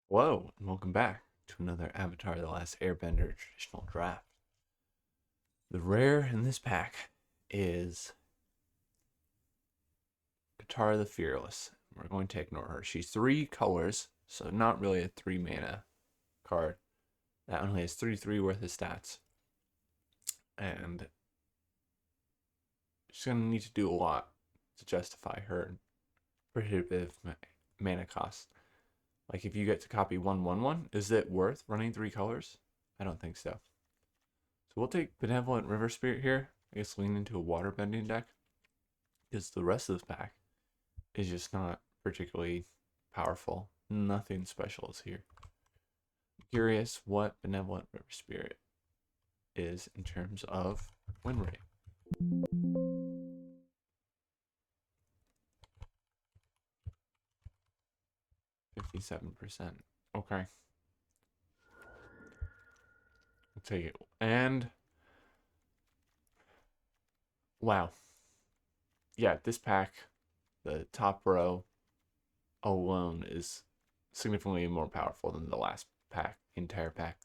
Hello, and welcome back to another Avatar The Last Airbender traditional draft. The rare in this pack is Katara the Fearless. We're going to ignore her. She's 3 colors, so not really a 3 mana card. That only has 3 worth of stats. And she's going to need to do a lot to justify her prohibitive mana cost. Like if you get to copy 1/1/1, is it worth running 3 colors? I don't think so. So we'll take Benevolent River Spirit here. I guess lean into a water bending deck. Because the rest of this pack is just not particularly powerful. Nothing special is here. I'm curious what Benevolent River Spirit is in terms of win rate. 57%. Okay. We'll take it. And wow. Yeah, this pack, the top row alone is significantly more powerful than the last pack, entire pack.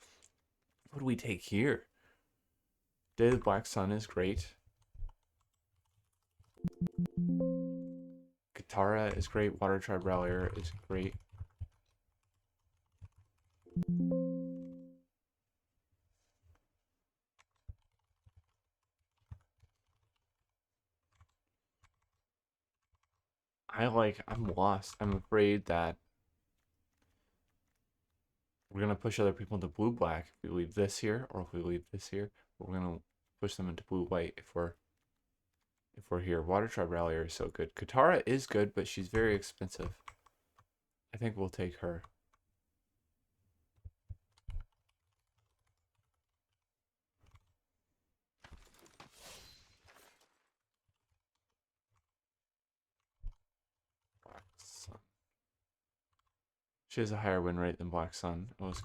What do we take here? Day of the Black Sun is great. Katara is great. Water Tribe Rallier is great. I'm lost. I'm afraid that we're going to push other people into blue black if we leave this here, or if we leave this here. We're going to push them into blue white if we're here. Water Tribe Rallier is so good. Katara is good, but she's very expensive. I think we'll take her. Black Sun. She has a higher win rate than Black Sun. I was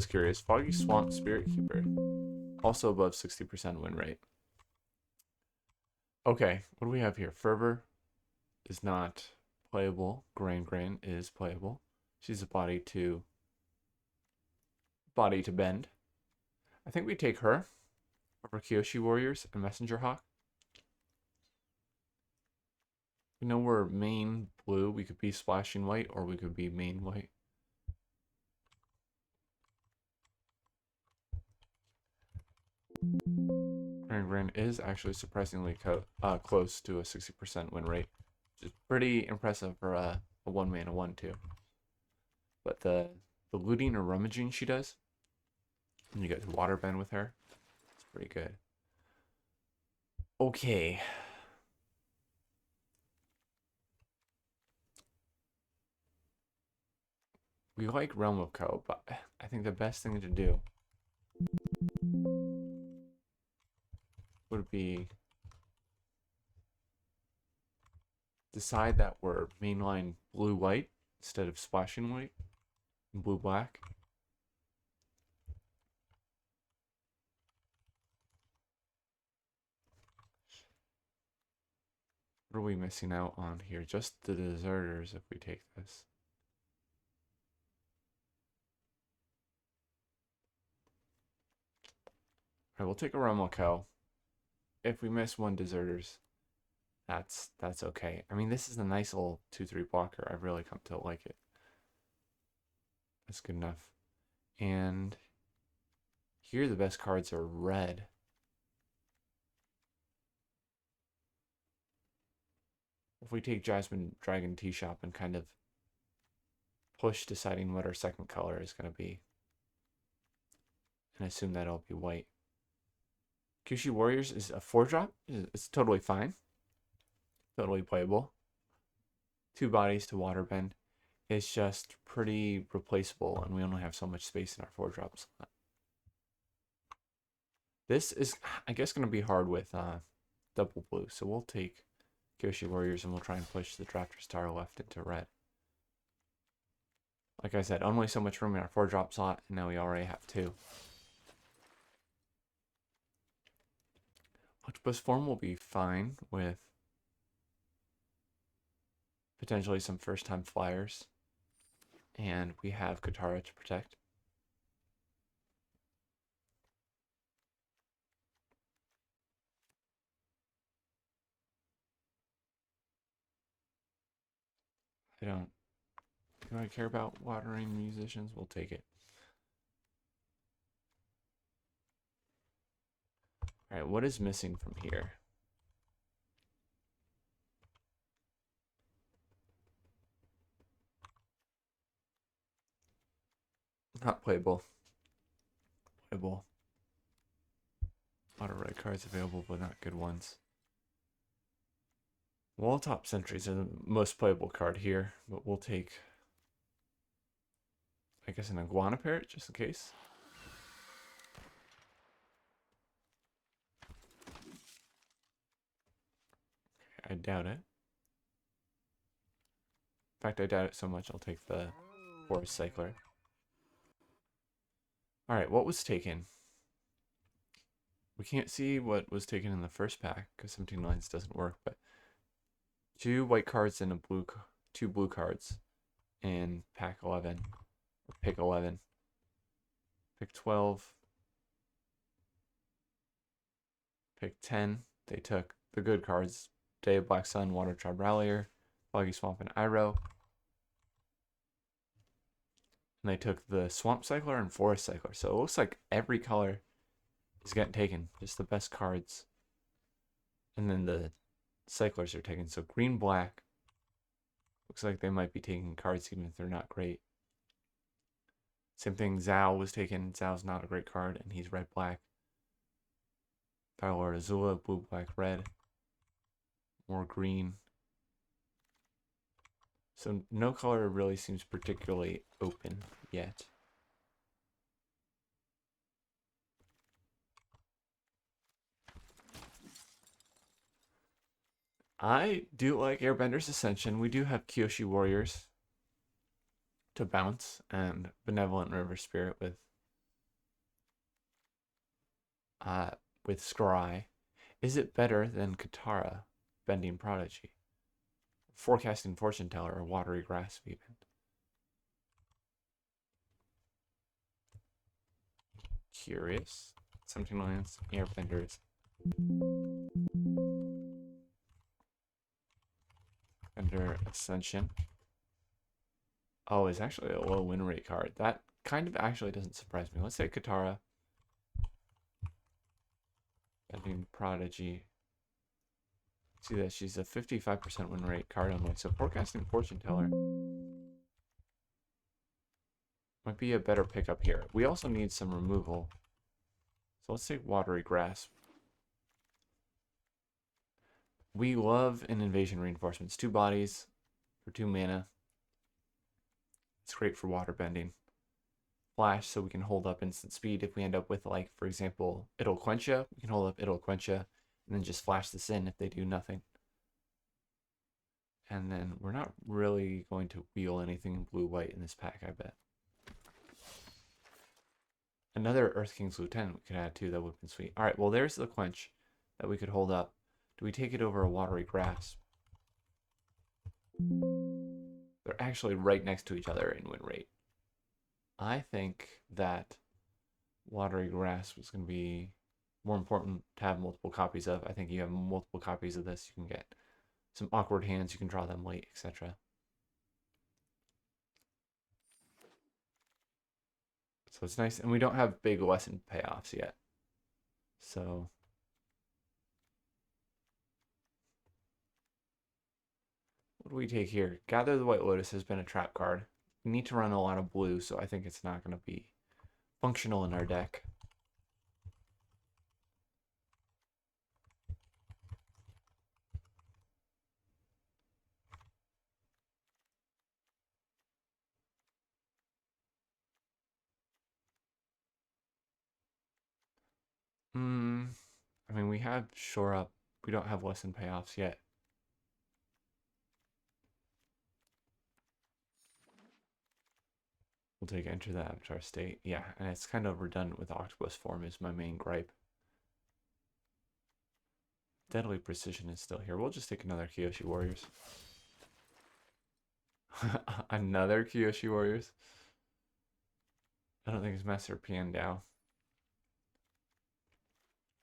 curious. Foggy Swamp Spirit Keeper. Also above 60% win rate. Okay, what do we have here? Fervor is not playable. Grain is playable. She's a body to bend. I think we take her over Kyoshi Warriors and Messenger Hawk. We know we're main blue. We could be splashing white, or we could be main white. Gran is actually surprisingly close to a 60% win rate, which is pretty impressive for a 1-mana 1/2. But the looting or rummaging she does, and you get to water bend with her, it's pretty good. Okay. We like Realm of Co, but I think the best thing to do would be decide that we're mainline blue-white instead of splashing white and blue-black. What are we missing out on here? Just the deserters if we take this. Alright, we'll take a Realm of Co. If we miss one deserters, that's okay. I mean, this is a nice little 2/3 blocker. I've really come to like it. That's good enough. And here the best cards are red. If we take Jasmine Dragon Tea Shop and kind of push deciding what our second color is going to be, and assume that it'll be white. Kyushi Warriors is a 4-drop. It's totally fine. Totally playable. 2 bodies to waterbend. It's just pretty replaceable, and we only have so much space in our 4-drops. This is, I guess, going to be hard with double blue. So we'll take Kyoshi Warriors and we'll try and push the Drafters to our left into red. Like I said, only so much room in our 4-drop slot, and now we already have 2. Octopus form will be fine with potentially some first-time flyers. And we have Katara to protect. Do I care about watering musicians? We'll take it. Alright, what is missing from here? Not playable. Playable. A lot of red cards available, but not good ones. Wall top sentries are the most playable card here, but we'll take, I guess, an iguana parrot just in case. I doubt it. In fact, I doubt it so much I'll take the forest cycler. Alright, what was taken? We can't see what was taken in the first pack because 17 lines doesn't work, but 2 white cards and 2 blue cards in pack 11, or pick 11. Pick 12. Pick 10. They took the good cards: Day of Black Sun, Water Tribe Rallier, Foggy Swamp, and Iroh. And they took the Swamp Cycler and Forest Cycler. So it looks like every color is getting taken. Just the best cards. And then the Cyclers are taken. So green, black. Looks like they might be taking cards even if they're not great. Same thing, Zhao was taken. Zhao's not a great card, and he's red, black. Fire Lord Azula, blue, black, red. More green. So no color really seems particularly open yet. I do like Airbender's Ascension. We do have Kyoshi Warriors to bounce and Benevolent River Spirit with Scry. Is it better than Katara, Bending Prodigy, Forecasting Fortune Teller, or Watery Grasp even? Curious. 17 lands, Airbenders. Bender Ascension. Oh, it's actually a low win rate card. That kind of actually doesn't surprise me. Let's say Katara. Bending Prodigy. See that she's a 55% win rate card only. So Forecasting Fortune Teller might be a better pickup here. We also need some removal. So let's take Watery Grasp. We love an Invasion Reinforcements. 2 bodies for 2 mana. It's great for water bending. Flash, so we can hold up instant speed. If we end up with, like, for example, It'll Quench Ya, we can hold up It'll Quench Ya, and then just flash this in if they do nothing. And then we're not really going to wheel anything in blue-white in this pack, I bet. Another Earth King's Lieutenant we could add too, that would have been sweet. Alright, well there's the Quench that we could hold up. Do we take it over a Watery Grasp? They're actually right next to each other in win rate. I think that Watery Grasp is going to be more important to have multiple copies of. I think you have multiple copies of this, you can get some awkward hands, you can draw them late, etc. So it's nice, and we don't have big lesson payoffs yet. So what do we take here? Gather the White Lotus has been a trap card. We need to run a lot of blue, so I think it's not going to be functional in our deck. I mean, we have Shore Up. We don't have lesson payoffs yet. We'll take Enter the Avatar State. Yeah, and it's kind of redundant with Octopus form is my main gripe. Deadly Precision is still here. We'll just take another Kyoshi Warriors. Another Kyoshi Warriors. I don't think it's Master Piandao.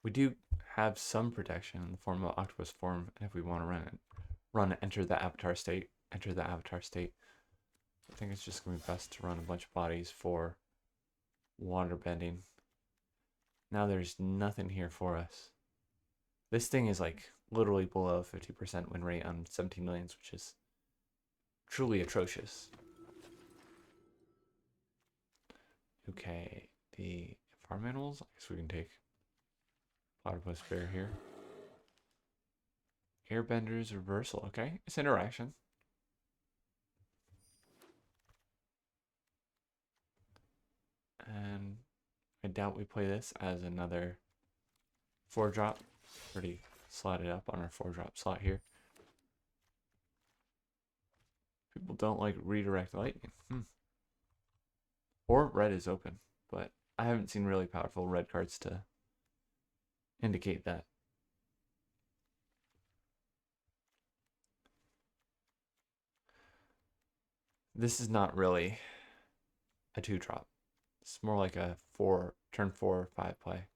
We do have some protection in the form of octopus form, and if we want to run enter the avatar state, enter the avatar state. I think it's just gonna be best to run a bunch of bodies for water bending. Now there's nothing here for us. This thing is like literally below 50% win rate on 17 millions, which is truly atrocious. Okay, the farm animals, I guess we can take platypus bear here. Airbenders reversal, okay, it's interaction. And I doubt we play this as another 4-drop. Pretty slotted up on our 4-drop slot here. People don't like redirect lightning. Or red is open, but I haven't seen really powerful red cards to indicate that. This is not really a 2-drop. It's more like a turn 4 or 5 play.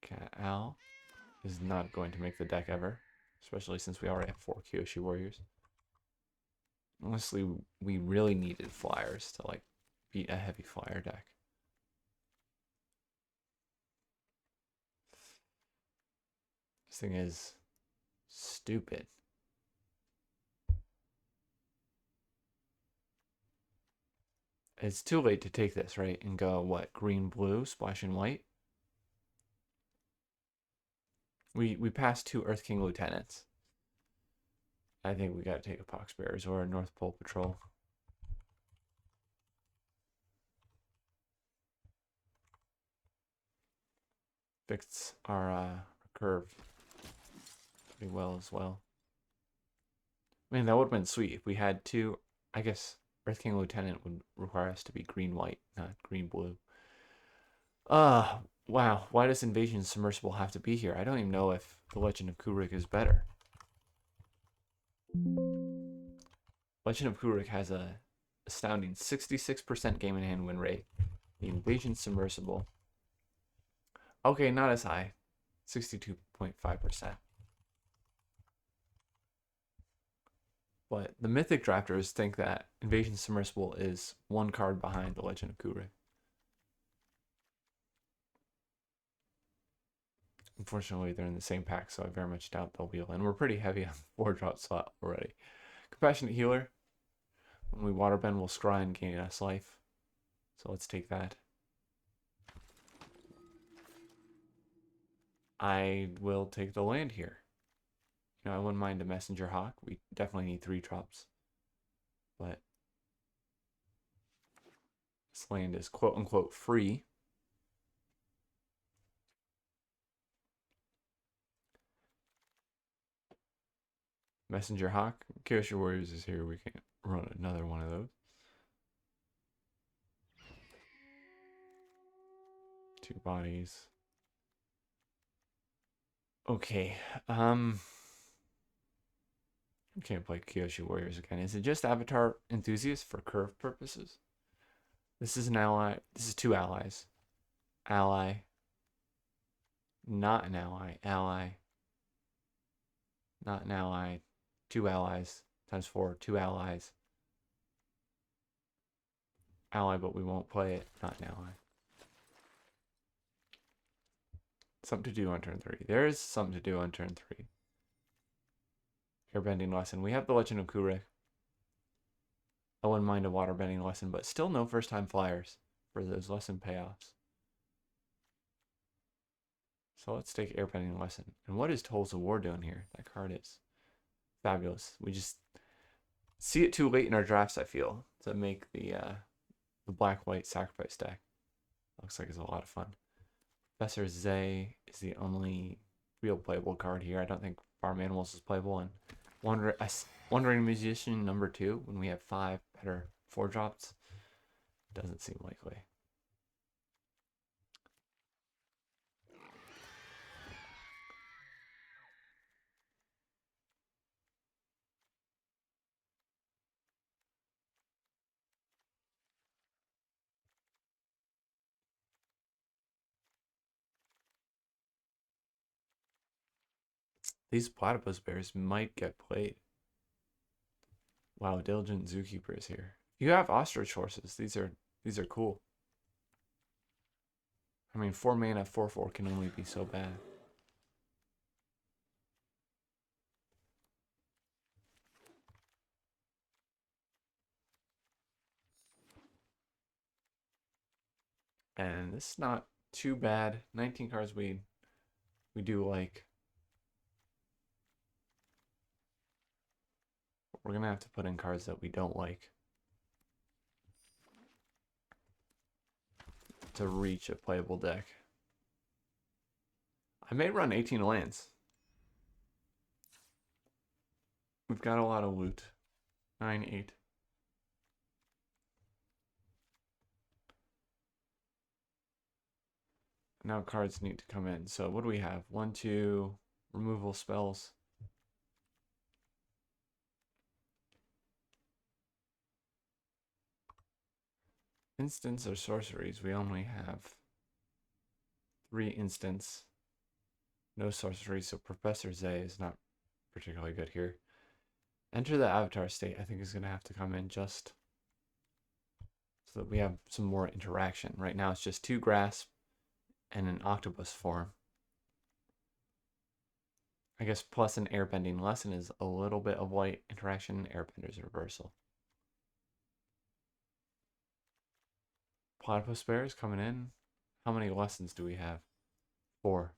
Cat Owl is not going to make the deck ever, especially since we already have 4 Kyoshi Warriors. Honestly, we really needed flyers to like beat a heavy flyer deck. This thing is stupid. It's too late to take this, right? And go, what, green, blue, splashing white? We passed 2 Earth King Lieutenants. I think we got to take a Pox Bears or a North Pole Patrol. Fixed our curve pretty well as well. I mean, that would have been sweet if we had 2. I guess Earth King Lieutenant would require us to be green-white, not green-blue. Wow. Why does Invasion Submersible have to be here? I don't even know if the Legend of Kurik is better. Legend of Kurik has a astounding 66% game in hand win rate. The Invasion Submersible, okay, not as high, 62.5%. But the Mythic drafters think that Invasion Submersible is 1 card behind the Legend of Kurik. Unfortunately, they're in the same pack, so I very much doubt they'll wheel. And we're pretty heavy on 4-drop slot already. Compassionate Healer. When we waterbend, we'll scry and gain us life. So let's take that. I will take the land here. You know, I wouldn't mind a Messenger Hawk. We definitely need 3 drops. But this land is quote-unquote free. Messenger Hawk. Kyoshi Warriors is here. We can run another one of those. 2 bodies. Okay. We can't play Kyoshi Warriors again. Is it just Avatar Enthusiast for curve purposes? This is an ally. This is 2 allies. Ally. Not an ally. Ally. Not an ally. 2 allies. Times 4. 2 allies. Ally, but we won't play it. Not an ally. Something to do on turn 3. There is something to do on turn 3. Airbending lesson. We have the Legend of Kurik. I wouldn't mind a waterbending lesson, but still no first-time flyers for those lesson payoffs. So let's take airbending lesson. And what is Tolls of War doing here? That card is fabulous. We just see it too late in our drafts, I feel, to make the black-white sacrifice deck. Looks like it's a lot of fun. Professor Zay is the only real playable card here. I don't think Farm Animals is playable. And Wandering Musician number 2, when we have 5 better 4-drops, doesn't seem likely. These platypus bears might get played. Wow, Diligent Zookeeper is here. You have ostrich horses. These are cool. I mean, 4 mana, 4/4 can only be so bad. And this is not too bad. 19 cards we do like. We're gonna have to put in cards that we don't like to reach a playable deck. I may run 18 lands. We've got a lot of loot. 9, 8. Now cards need to come in. So what do we have? 1, 2 removal spells. Instants or sorceries, we only have 3 instants. No sorceries, so Professor Zay is not particularly good here. Enter the Avatar state, I think, is going to have to come in just so that we have some more interaction. Right now it's just 2 grasp and an octopus form. I guess plus an airbending lesson is a little bit of light interaction, airbender's reversal. Platypus bears coming in. How many lessons do we have? 4.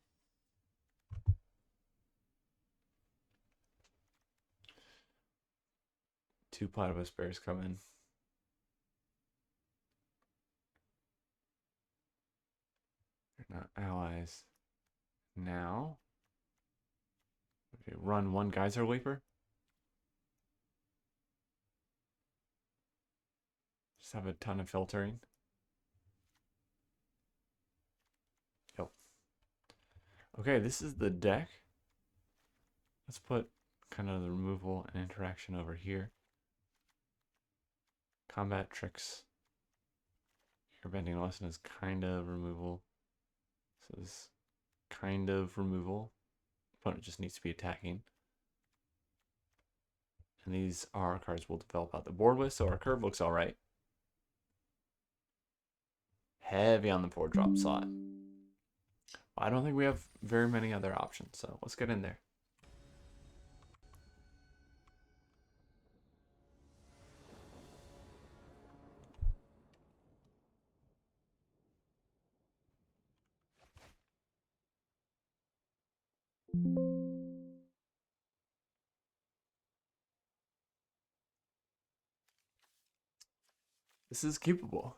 Two platypus bears come in. They're not allies. Now, okay, run 1 Geyser Leaper. Just have a ton of filtering. Yep. Okay, this is the deck. Let's put kind of the removal and interaction over here. Combat tricks. Airbending lesson is kind of removal. This is kind of removal. Opponent just needs to be attacking. And these are cards we'll develop out the board with, so our curve looks alright. Heavy on the 4-drop slot. I don't think we have very many other options, so let's get in there. This is keepable.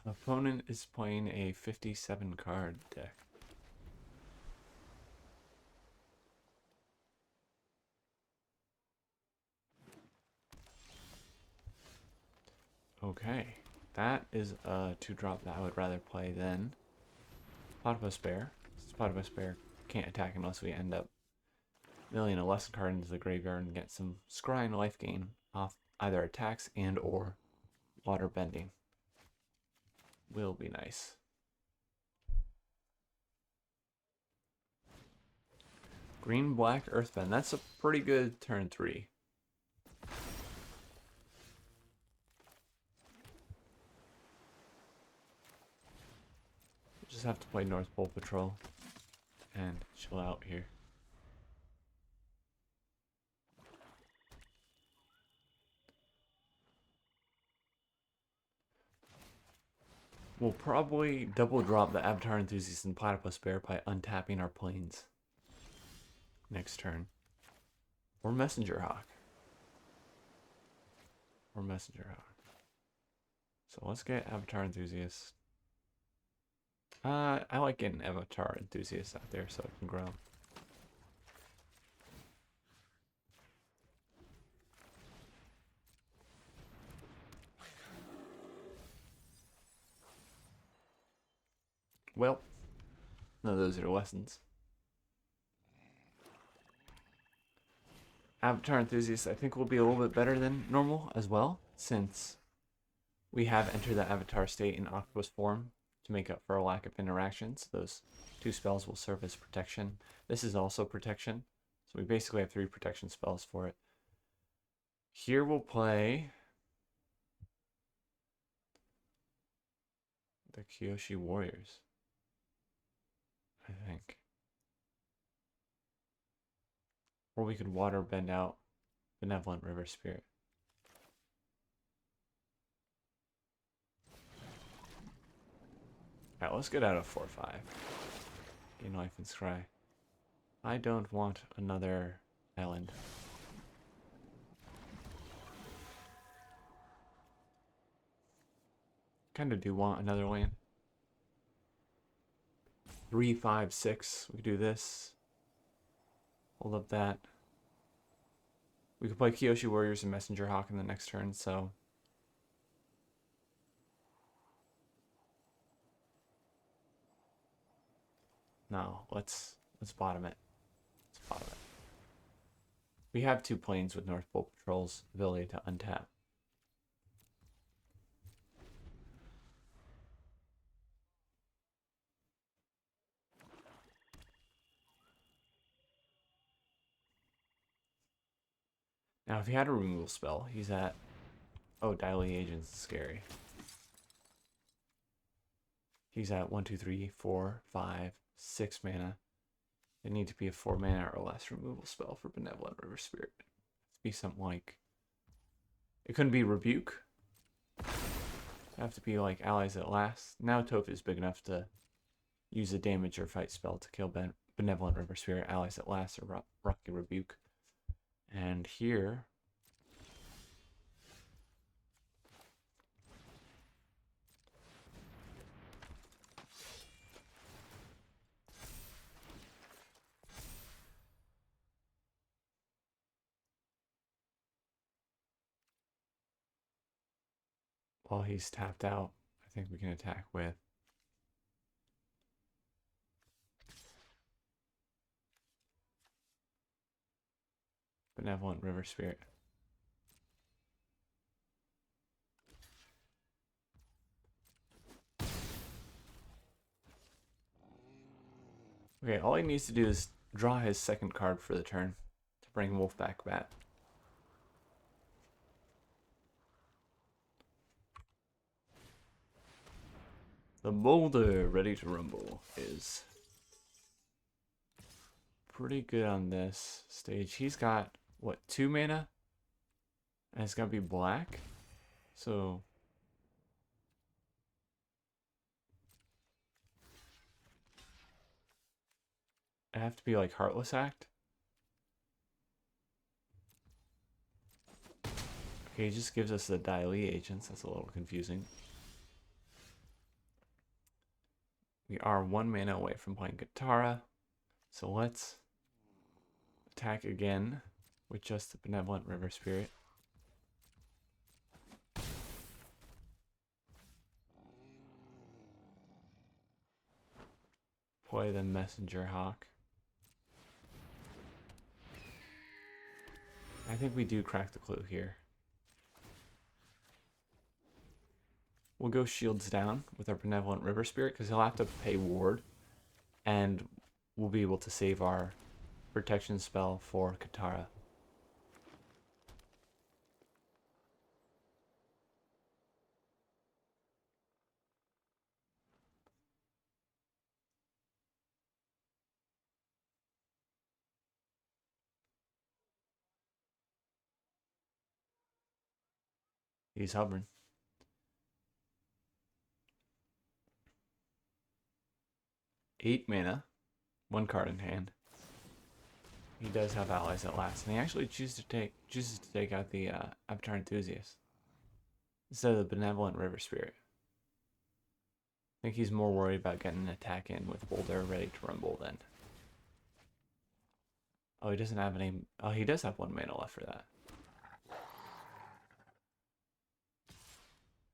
Opponent is playing a 57 card deck. Okay, that is a 2-drop that I would rather play than Platypus Bear. Platypus Bear can't attack unless we end up milling a lesson card into the graveyard and get some scrying life gain off either attacks and or water bending. Will be nice. Green, black, earthbend. That's a pretty good turn 3. Just have to play North Pole Patrol and chill out here. We'll probably double drop the Avatar Enthusiast and Platypus Bear by untapping our planes next turn. Or Messenger Hawk. So let's get Avatar Enthusiast. I like getting Avatar Enthusiast out there so it can grow. Well, no, those are lessons. Avatar Enthusiast, I think, will be a little bit better than normal as well, since We have entered the Avatar state in octopus form to make up for a lack of interactions. Those two spells will serve as protection. This is also protection, so we basically have 3 protection spells for it. Here we'll play the Kyoshi Warriors, I think. Or we could water bend out Benevolent River Spirit. Alright, let's get out of 4-5. Gain life and scry. I don't want another island. Kinda do want another land. 3, 5, 6. We could do this. Hold up that. We could play Kyoshi Warriors and Messenger Hawk in the next turn, so. No, let's bottom it. Let's bottom it. We have 2 planes with North Pole Patrol's ability to untap. Now, if he had a removal spell, he's at... Oh, Dialing Agent's scary. He's at 1, 2, 3, 4, 5, 6 mana. It need to be a 4 mana or less removal spell for Benevolent River Spirit. It'd be something like... It couldn't be Rebuke. It'd have to be like Allies at Last. Now Toph is big enough to use a damage or fight spell to kill Benevolent River Spirit, Allies at Last, or Rocky Rebuke. And here... While he's tapped out, I think we can attack with Benevolent River Spirit. Okay, all he needs to do is draw his second card for the turn to bring Wolf back bat. The Boulder Ready to Rumble is pretty good on this stage. He's got, what, 2 mana? And it's gonna be black? So... I have to be like Heartless Act? Okay, he just gives us the Dai agents. That's a little confusing. We are 1 mana away from playing Katara. So let's attack again with just the Benevolent River Spirit. Play the Messenger Hawk. I think we do crack the clue here. We'll go shields down with our Benevolent River Spirit because he'll have to pay ward, and we'll be able to save our protection spell for Katara. He's hovering. Eight mana, 1 card in hand. He does have Allies at Last, and he actually chooses to take out the Avatar Enthusiast instead of the Benevolent River Spirit. I think he's more worried about getting an attack in with Boulder Ready to Rumble then. Oh, he doesn't have any... Oh, he does have 1 mana left for that.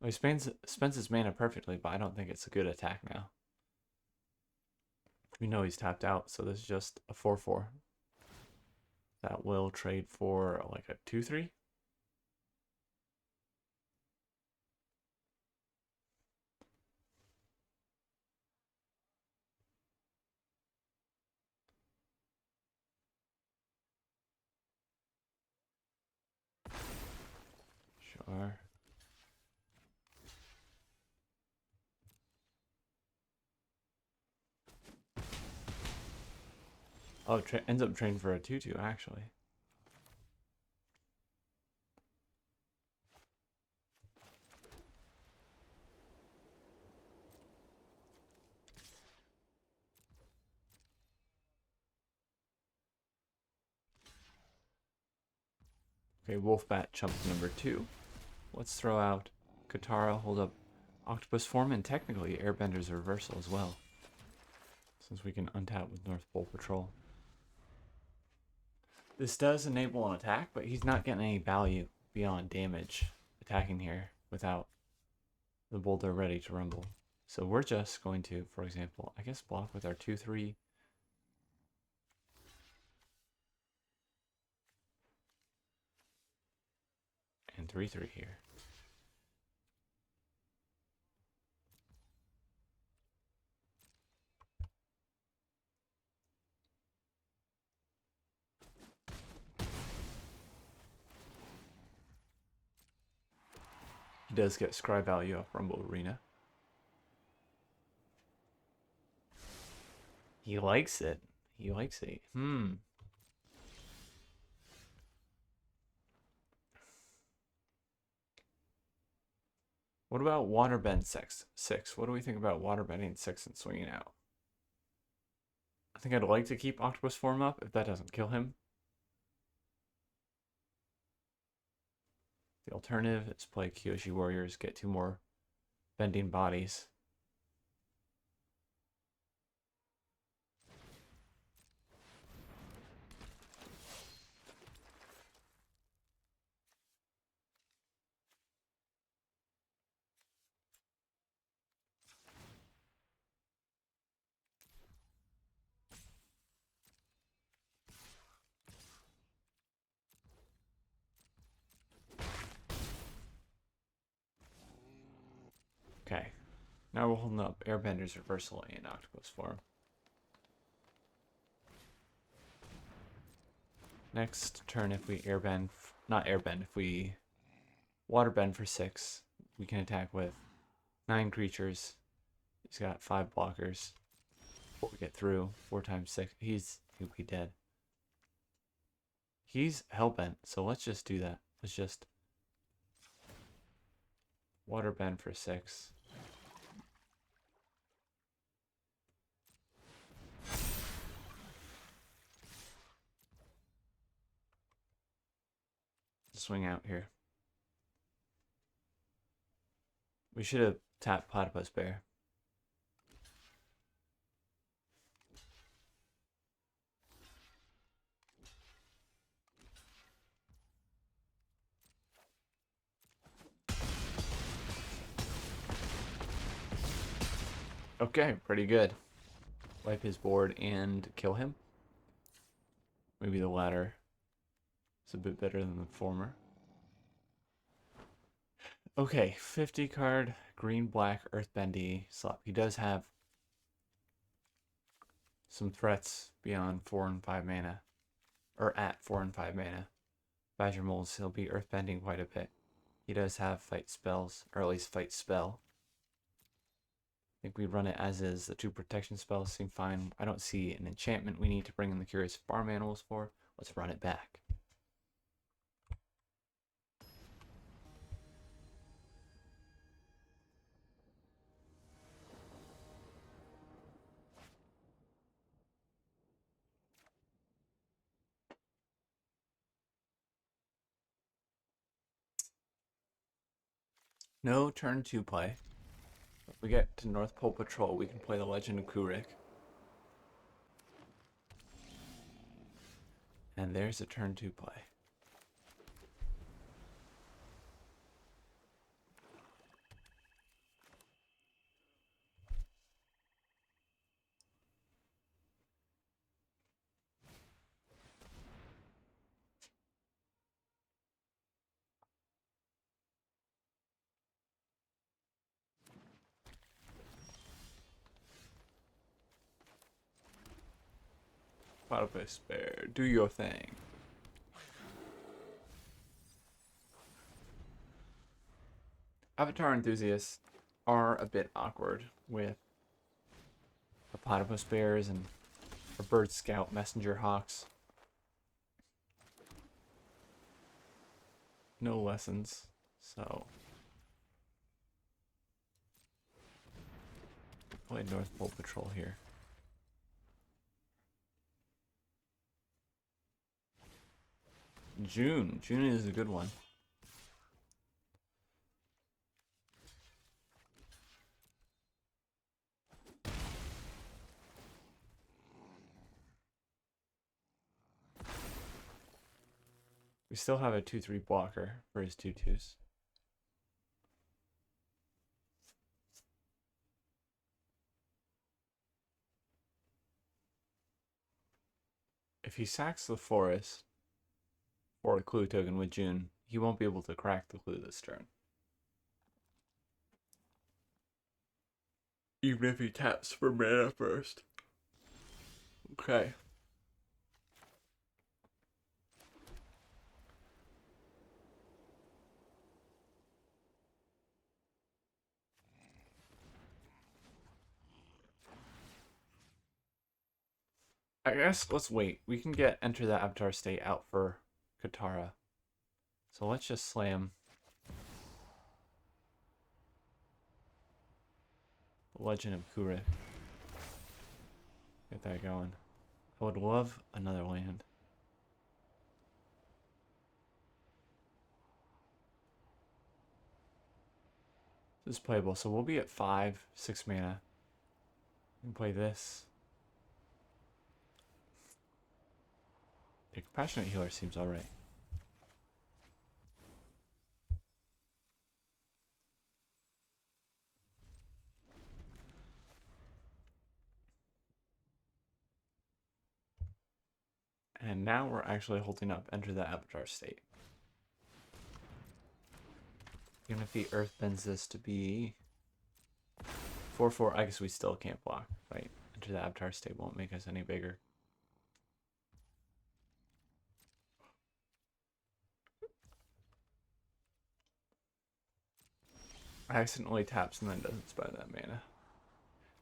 Well, he spends his mana perfectly, but I don't think it's a good attack now. We know he's tapped out, so this is just a 4-4. That will trade for like a 2-3. far. Oh, ends up trading for a 2/2 actually. Okay, Wolfbat chump number 2. Let's throw out Katara, hold up Octopus form, and technically Airbender's reversal as well, since we can untap with North Pole Patrol. This does enable an attack, but he's not getting any value beyond damage attacking here without the boulder ready to rumble. So we're just going to, for example, I guess block with our 2/3. And 3/3 here. He does get scry value off Rumble Arena. He likes it. He likes it. What about Waterbend 6? What do we think about Waterbending 6 and swinging out? I think I'd like to keep Octopus form up if that doesn't kill him. The alternative is play Kyoshi Warriors, get 2 more bending bodies. Okay, now we're holding up Airbender's reversal and Octopus form. Next turn, if we airbend, not airbend, if we waterbend for 6, we can attack with 9 creatures. He's got 5 blockers. Before we get through, 4 times 6, he'll be dead. He's hellbent, so let's just do that. Let's just waterbend for 6. Swing out here. We should have tapped Platypus Bear. Okay, pretty good. Wipe his board and kill him. Maybe the latter is a bit better than the former. Okay, 50 card, green, black, earthbendy slap. He does have some threats beyond 4 and 5 mana. Or at 4 and 5 mana. Badger Molds, he'll be earthbending quite a bit. He does have fight spells, or at least fight spell. I think we run it as is. The 2 protection spells seem fine. I don't see an enchantment we need to bring in the Curious Farm Animals for. Let's run it back. No turn 2 play. If we get to North Pole Patrol, we can play the Legend of Kurik. And there's a turn 2 play. Platypus Bear, do your thing. Avatar enthusiasts are a bit awkward with the platypus bears and the bird scout messenger hawks. No lessons, so play North Pole Patrol here. June is a good one. We still have a 2/3 blocker for his 2/2s. If he sacks the forest for a clue token with June, he won't be able to crack the clue this turn. Even if he taps for mana first. Okay. I guess let's wait. We can get Enter the Avatar State out for Katara. So let's just slam the Legend of Kuruk. Get that going. I would love another land. This is playable, so we'll be at 5, 6 mana. We can play this. The Compassionate Healer seems alright. And now we're actually holding up Enter the Avatar State. Even if he earthbends this to be 4/4, I guess we still can't block, right? Enter the Avatar State won't make us any bigger. I accidentally taps and then doesn't spend that mana.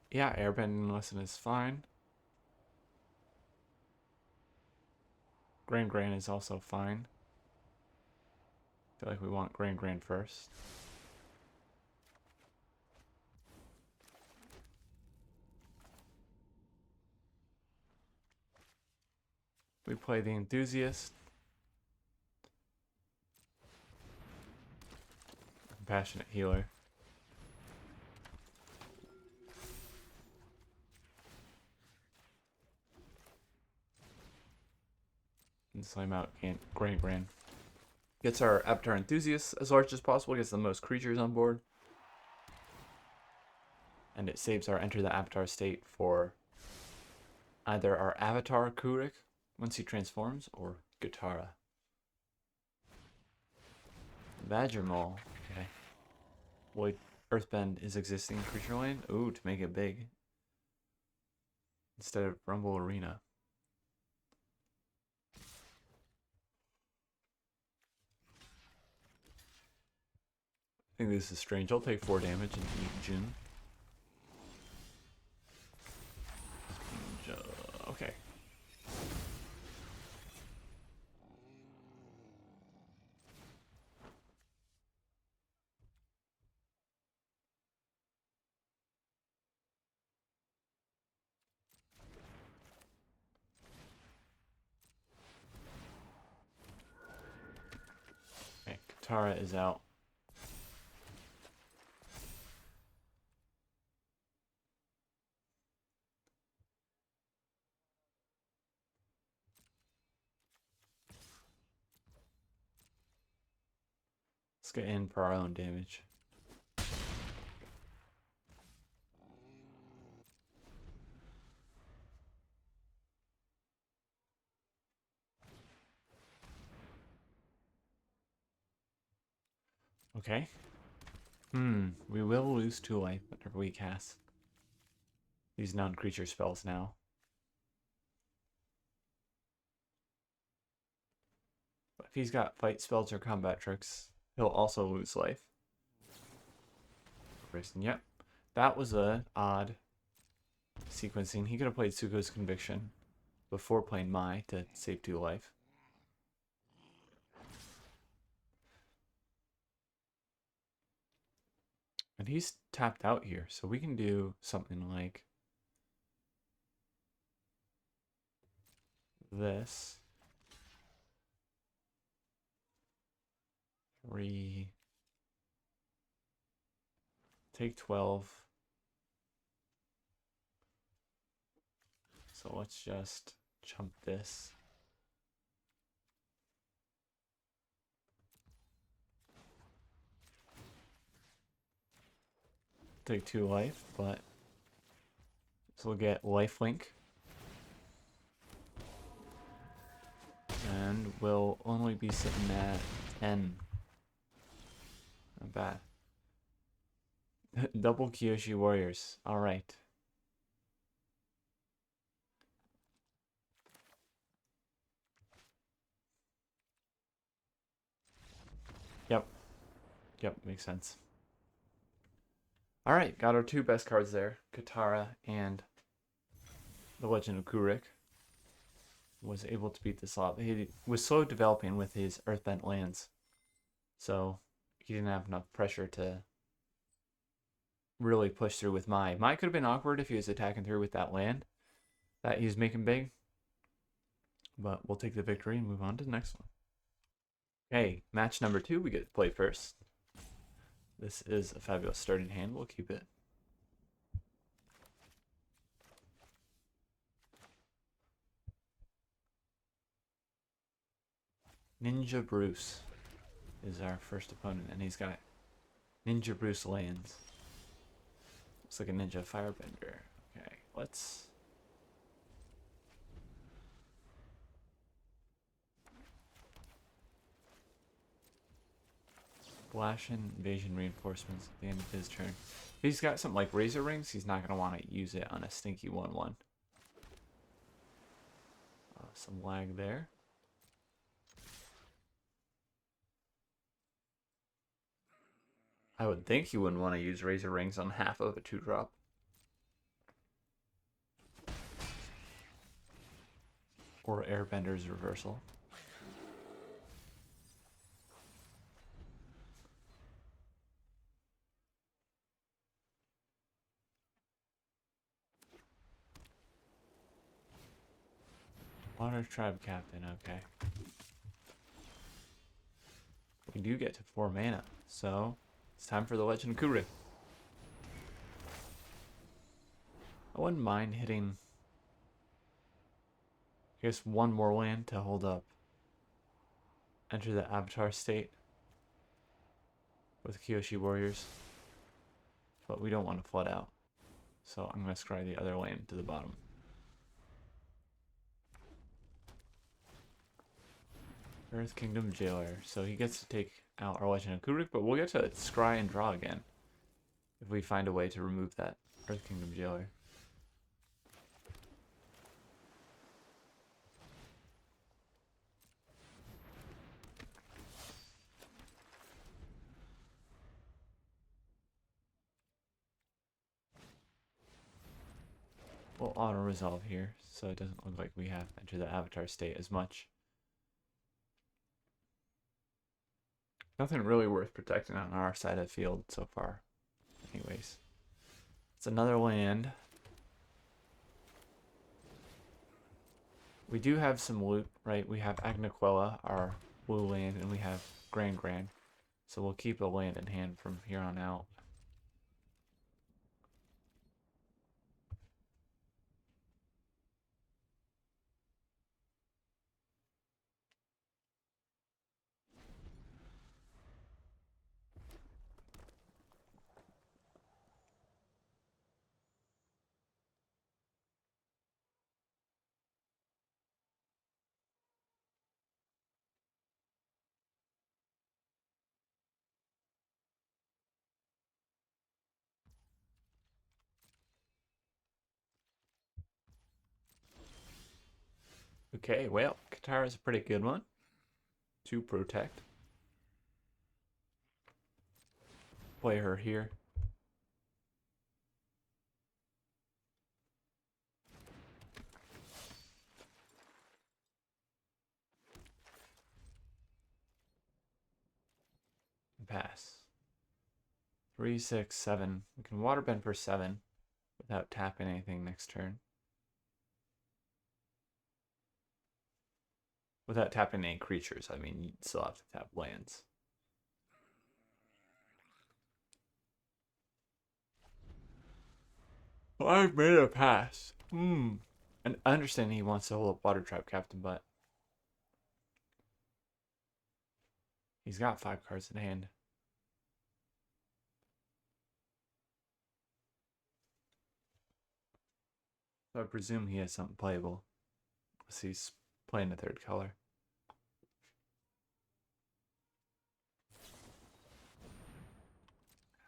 Yeah, airbending lesson is fine. Grand is also fine. I feel like we want Grand first. We play the Enthusiast. Compassionate Healer. And slam out Grand. Gets our Avatar Enthusiast as large as possible, gets the most creatures on board. And it saves our Enter the Avatar State for either our Avatar Kuruk once he transforms, or Katara. Badger Maul. Okay. Void Earthbend is existing creature land. Ooh, to make it big. Instead of Rumble Arena. I think this is strange. I'll take 4 damage and eat June. Okay. Okay, Katara is out. Let's get in for our own damage. Okay. We will lose 2 life whenever we cast these non-creature spells now. But if he's got fight spells or combat tricks, he'll also lose life. person. Yep. That was a odd sequencing. He could have played Suko's Conviction before playing Mai to save 2 life. And he's tapped out here, so we can do something like this. 3. Take 12. So let's just chump this. Take 2 life, but so we'll get lifelink. And we'll only be sitting at 10. Not bad. Double Kyoshi Warriors. Alright. Yep. Yep, makes sense. Alright, got our 2 best cards there. Katara and the Legend of Kurik. Was able to beat this lot. He was slow developing with his Earthbent lands. So he didn't have enough pressure to really push through with Mai. Mai could have been awkward if he was attacking through with that land that he's making big. But we'll take the victory and move on to the next one. Okay, match number 2, we get to play first. This is a fabulous starting hand. We'll keep it. Ninja Bruce is our first opponent, and he's got Ninja Bruce lands. Looks like a Ninja Firebender. Okay, let's... Splash and Invasion Reinforcements at the end of his turn. If he's got something like Razor Rings, he's not going to want to use it on a stinky 1-1. Some lag there. I would think you wouldn't want to use Razor Rings on half of a 2-drop. Or Airbender's Reversal. Water Tribe Captain, okay. We do get to 4 mana, so it's time for the Legend of Kurik. I wouldn't mind hitting, I guess, 1 more land to hold up. Enter the Avatar state with Kyoshi Warriors. But we don't want to flood out. So I'm going to scry the other land to the bottom. Earth Kingdom Jailer. So he gets to take out our Legend of Kurik, but we'll get to scry and draw again if we find a way to remove that Earth Kingdom Jailer. We'll auto-resolve here, so it doesn't look like we have to enter the Avatar state as much. Nothing really worth protecting on our side of the field so far. Anyways. It's another land. We do have some loot, right? We have Agnaquella, our blue land, and we have Grand Grand. So we'll keep a land in hand from here on out. Okay, well, Katara is a pretty good one to protect. Play her here. pass. 3, 6, 7. We can waterbend for 7 without tapping anything next turn. Without tapping any creatures, I mean, you still have to tap lands. I've made a pass. And I understand he wants to hold up Water Trap Captain, but he's got 5 cards in hand. So I presume he has something playable. Unless he's playing a third color.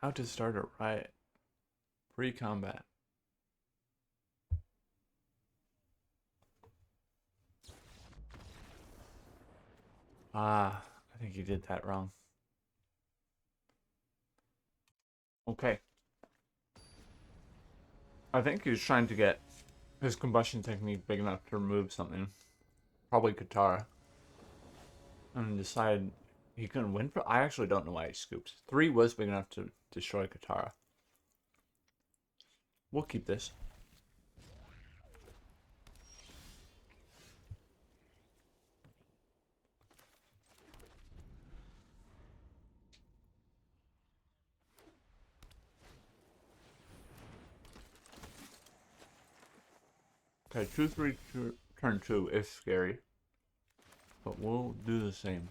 How to start a riot. Pre-combat. Ah, I think he did that wrong. Okay. I think he was trying to get his combustion technique big enough to remove something. Probably Katara. And decided he couldn't win for. I actually don't know why he scooped. 3 was big enough to destroy Katara. We'll keep this. Okay, 2-3 turn 2 is scary. But we'll do the same.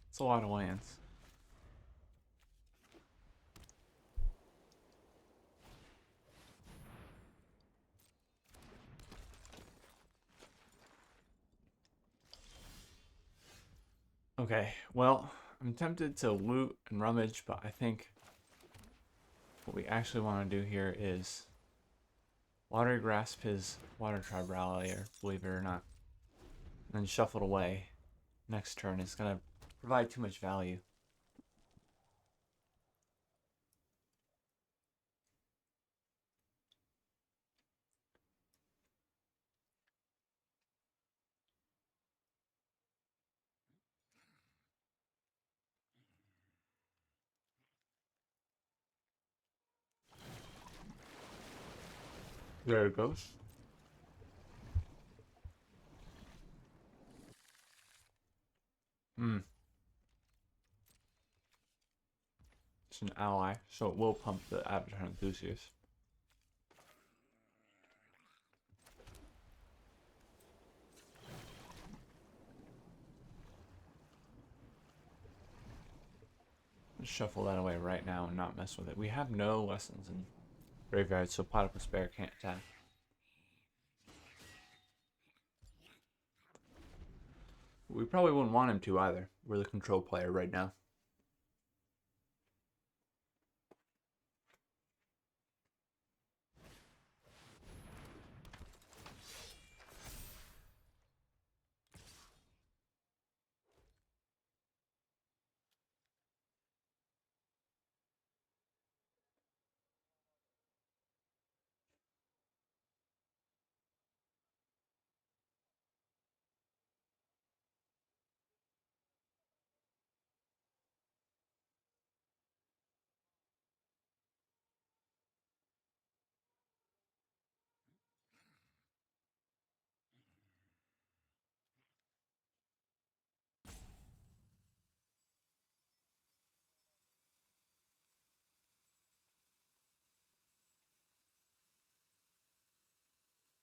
It's a lot of lands. Okay, well, I'm tempted to loot and rummage, but I think what we actually want to do here is Water Grasp his Water Tribe Rallier, believe it or not, and then shuffle it away. Next turn is going to provide too much value. There it goes. It's an ally, so it will pump the Avatar Enthusiast. Let's shuffle that away right now and not mess with it. We have no lessons in Graveyard, so Platypus Bear can't attack. We probably wouldn't want him to either. We're the control player right now.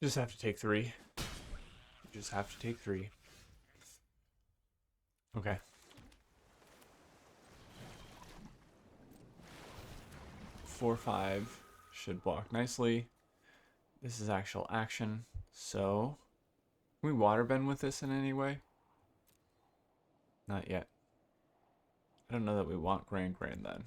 Just have to take 3. Just have to take 3. Okay. 4-5 should block nicely. This is actual action, so can we waterbend with this in any way? Not yet. I don't know that we want Grand then.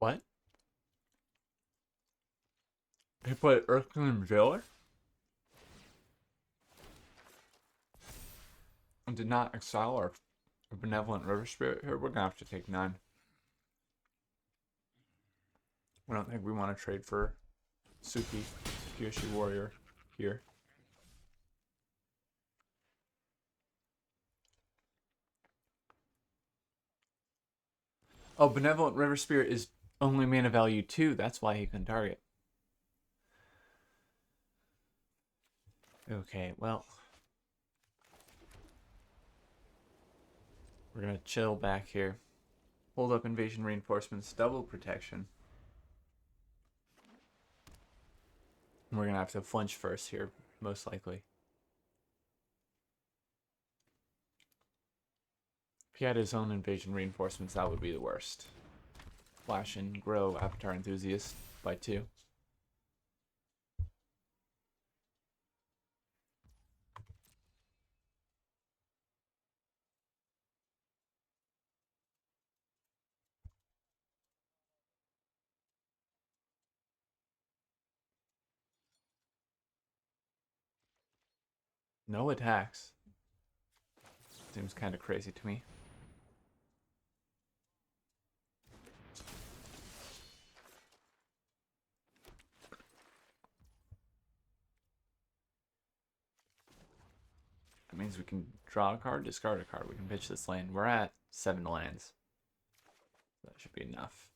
What? He put Earthkingdom Jailer? And did not exile our Benevolent River Spirit here. We're gonna have to take 9. I don't think we want to trade for Tsukiyoshi Warrior here. Oh, Benevolent River Spirit is only mana value 2. That's why he can target. Okay, well. We're going to chill back here. Hold up Invasion Reinforcements, double protection. And we're going to have to flinch first here, most likely. If he had his own Invasion Reinforcements, that would be the worst. Flash and grow Avatar Enthusiast by 2. No attacks. Seems kind of crazy to me. That means we can draw a card, discard a card. We can pitch this land. We're at 7 lands. That should be enough.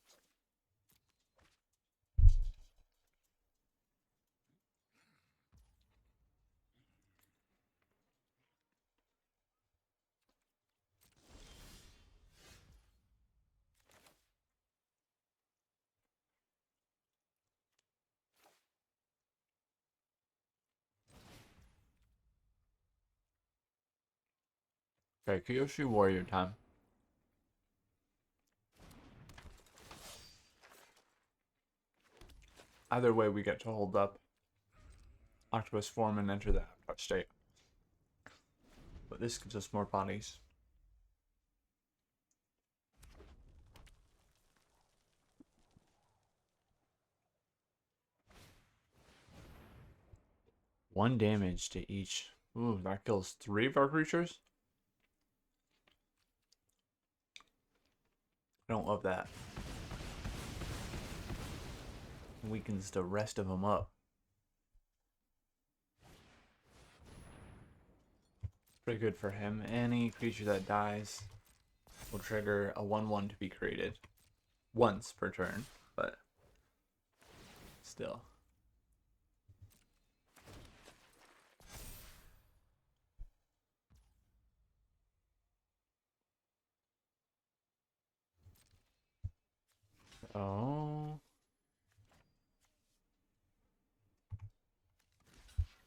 Okay, Kyoshi Warrior time. Either way, we get to hold up Octopus form and enter the Avatar state. But this gives us more bodies. One damage to each. Ooh, that kills 3 of our creatures? I don't love that. Weakens the rest of them up. Pretty good for him. Any creature that dies will trigger a 1/1 to be created. Once per turn, but still. Oh.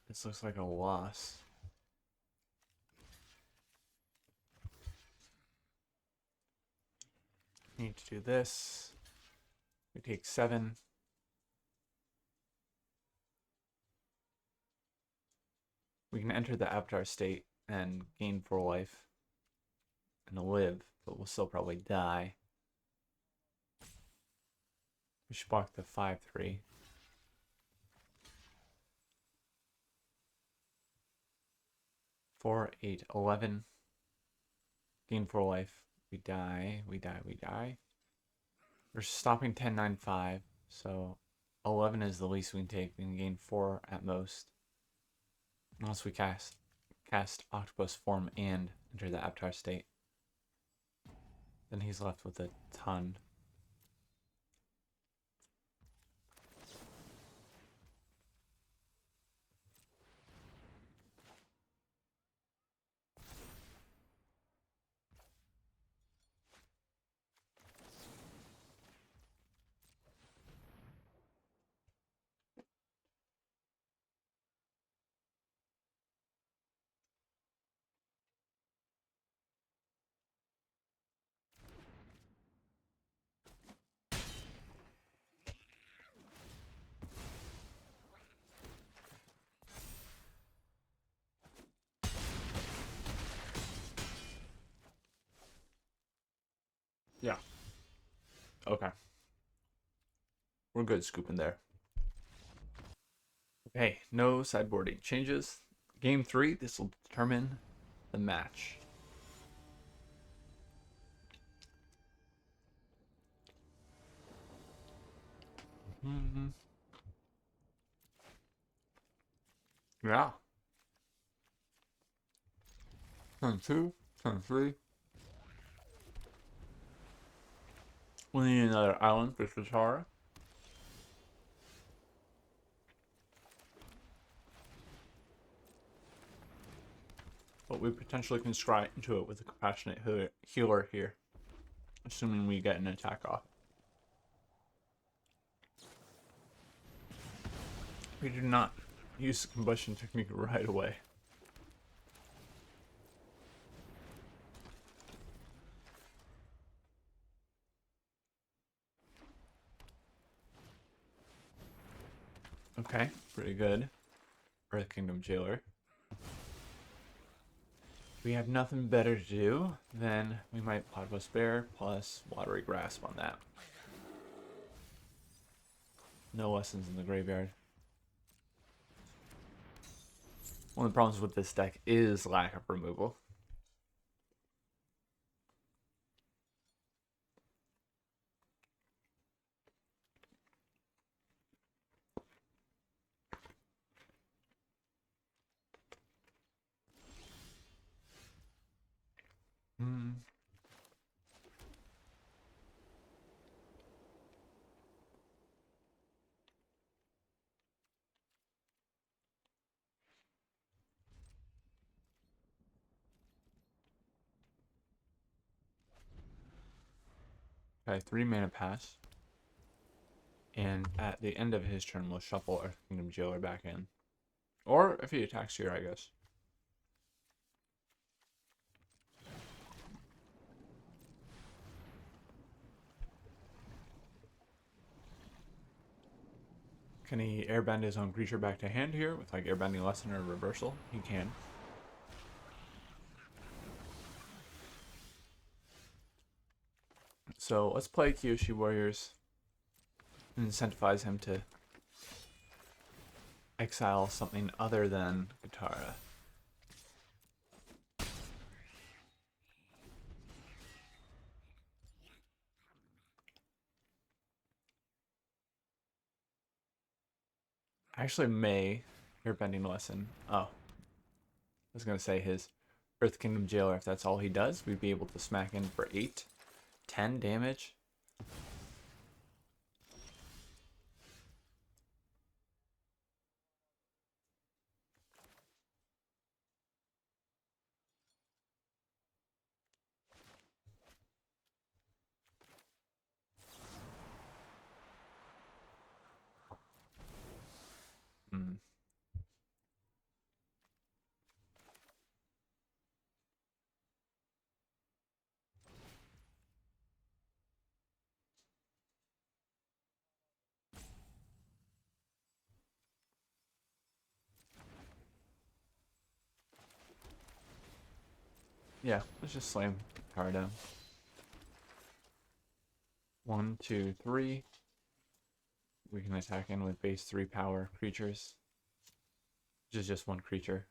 This looks like a loss. Need to do this. We take 7. We can enter the Avatar state and gain 4 life and live, but we'll still probably die. We should block the 5/3. 4, 8, 11. Gain 4 life. We die, we die, we die. We're stopping 10, 9, 5. So 11 is the least we can take. We can gain 4 at most. Unless we cast Octopus form and enter the Avatar state. Then he's left with a ton. Yeah. Okay. We're good scooping there. Okay, no sideboarding changes. Game 3, this will determine the match. Yeah. Turn 2, turn 3. We need another island for Shatara. But we potentially can scry into it with a compassionate healer here, assuming we get an attack off. We do not use the combustion technique right away. Okay, pretty good. Earth Kingdom Jailer. We have nothing better to do, then we might Podwell Bear plus Watery Grasp on that. No lessons in the graveyard. One of the problems with this deck is lack of removal. Okay, 3 mana pass. And at the end of his turn, we'll shuffle Earth Kingdom Jailer back in. Or if he attacks here, I guess. Can he airbend his own creature back to hand here with like airbending lesson or reversal? He can. So let's play Kyoshi Warriors and incentivize him to exile something other than Katara. Actually, may airbending lesson. Oh, I was gonna say his Earth Kingdom Jailer. If that's all he does, we'd be able to smack in for 8, 10 damage. Mm. Yeah, let's just slam Katara down. 1, 2, 3. We can attack in with base 3 power creatures, which is just 1 creature.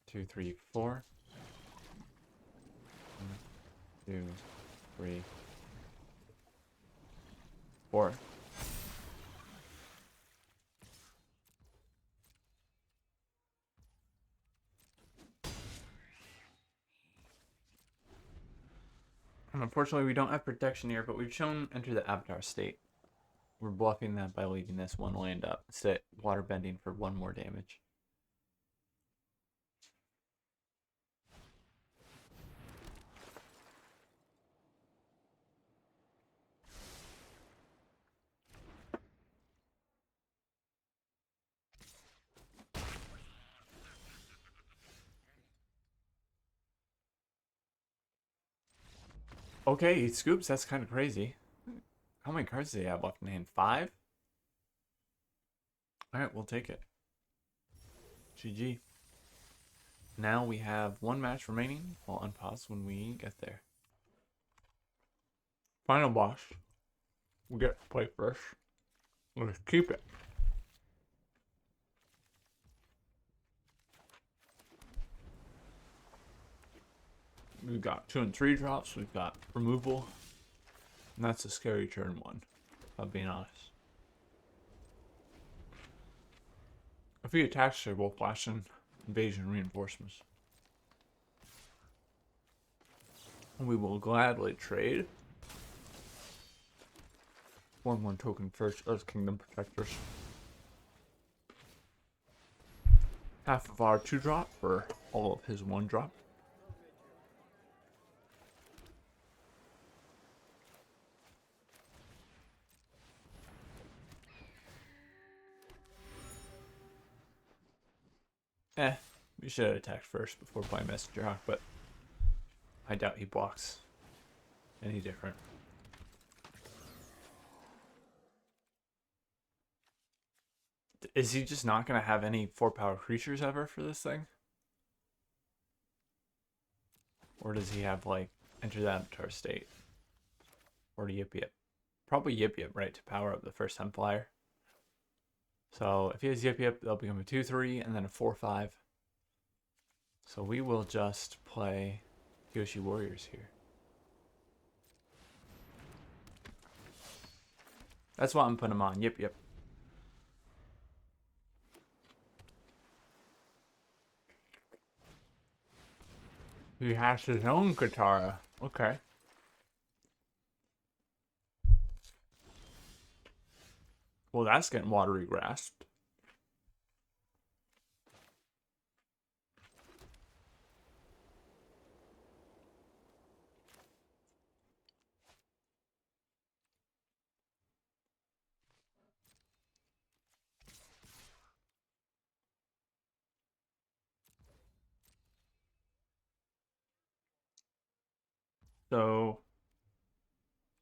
2, 3, 4. 1, 2, 3, 4. And unfortunately, we don't have protection here, but we've shown enter the Avatar state. We're bluffing that by leaving this 1 land up. Instead, water bending for 1 more damage. Okay, he scoops. That's kind of crazy. How many cards do they have left in hand? 5? Alright, we'll take it. GG. Now we have 1 match remaining. I'll unpause when we get there. Final boss. We get to play first. Let's keep it. We've got 2 and 3 drops. We've got removal. And that's a scary turn 1, if I'm being honest. If he attacks her, we'll flash in invasion reinforcements. And we will gladly trade. 1/1 token first, Earth Kingdom Protectors. Half of our 2-drop for all of his 1-drop. We should have attacked first before playing Messenger Hawk, but I doubt he blocks any different. Is he just not going to have any 4-power creatures ever for this thing? Or does he have, like, enter that Avatar State? Or Yip Yip? Probably Yip Yip, right, to power up the first time flyer. So if he has Yip Yip, they'll become a 2/3 and then a 4/5. So we will just play Yoshi Warriors here. That's why I'm putting him on. Yip Yip. He has his own Katara. Okay. Well, that's getting watery grasped. So,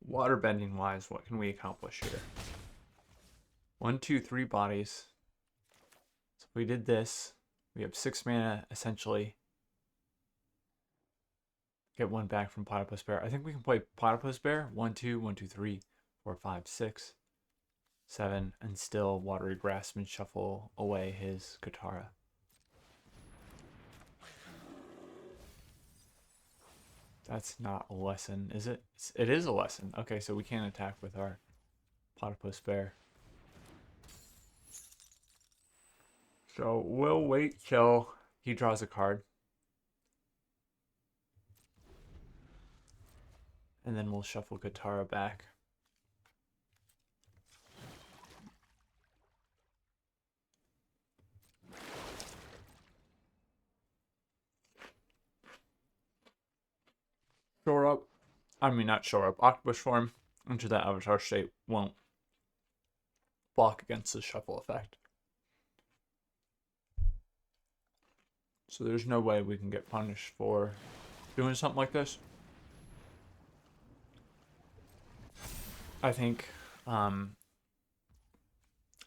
water bending wise, what can we accomplish here? 1, 2, 3 bodies. So if we did this, we have 6 mana essentially. Get 1 back from Platypus Bear. I think we can play Platypus Bear. 1, 2, 1, 2, 3, 4, 5, 6, 7, and still Watery Grasp and shuffle away his Katara. That's not a lesson, is it? It is a lesson. Okay, so we can't attack with our Platypus Bear. So we'll wait till he draws a card. And then we'll shuffle Katara back. Shore up. I mean, not shore up. Octopus form into that Avatar State won't block against the shuffle effect. So there's no way we can get punished for doing something like this. I think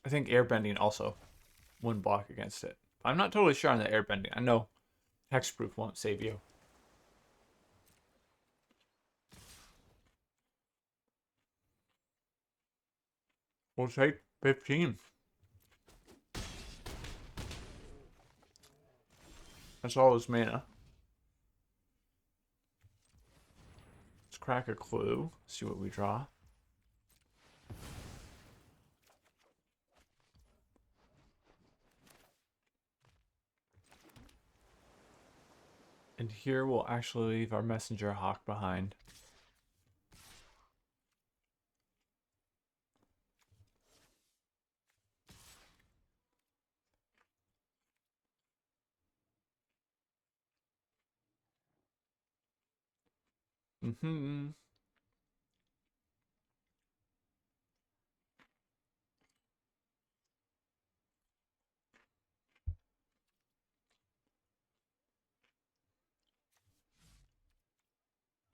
airbending also wouldn't block against it. I'm not totally sure on the airbending. I know hexproof won't save you. We'll take 15. That's all his mana. Let's crack a clue. See what we draw. And here we'll actually leave our Messenger Hawk behind.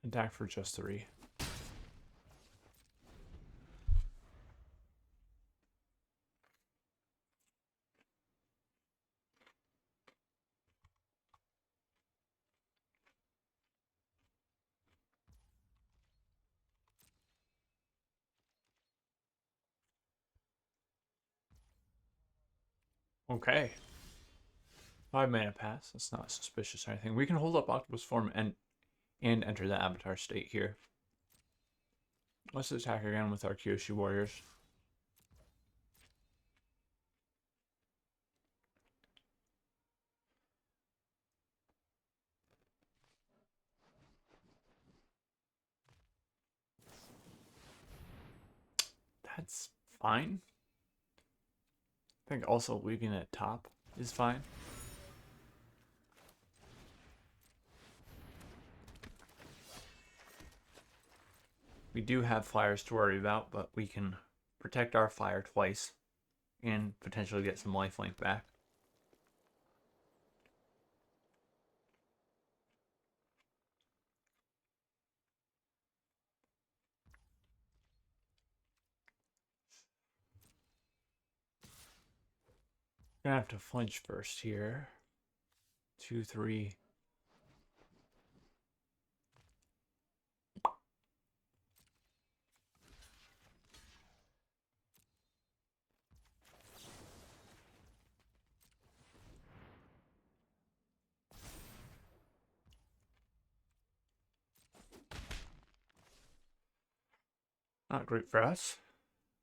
Attack for just 3. Okay. 5 mana pass. That's not suspicious or anything. We can hold up octopus form and enter the avatar state here. Let's attack again with our Kyoshi warriors. That's fine. I think also leaving it top is fine. We do have flyers to worry about, but we can protect our flyer twice and potentially get some lifelink back. Gonna have to flinch first here. 2, 3. Not great for us.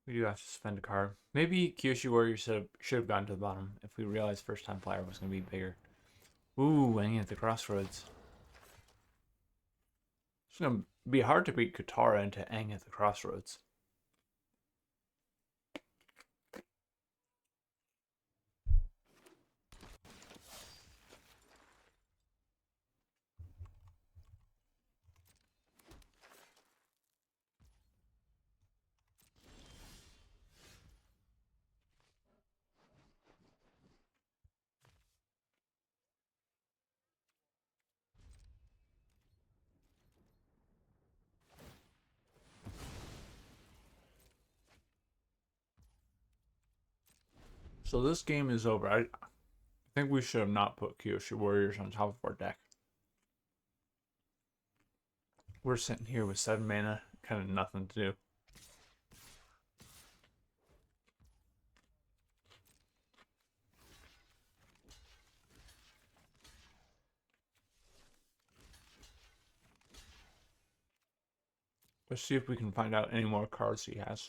We do have to spend a card. Maybe Kyoshi Warrior should have gone to the bottom if we realized first time flyer was going to be bigger. Ooh, Aang at the crossroads. It's going to be hard to beat Katara into Aang at the crossroads. So this game is over. I think we should have not put Kyoshi Warriors on top of our deck. We're sitting here with 7 mana, kind of nothing to do. Let's see if we can find out any more cards he has.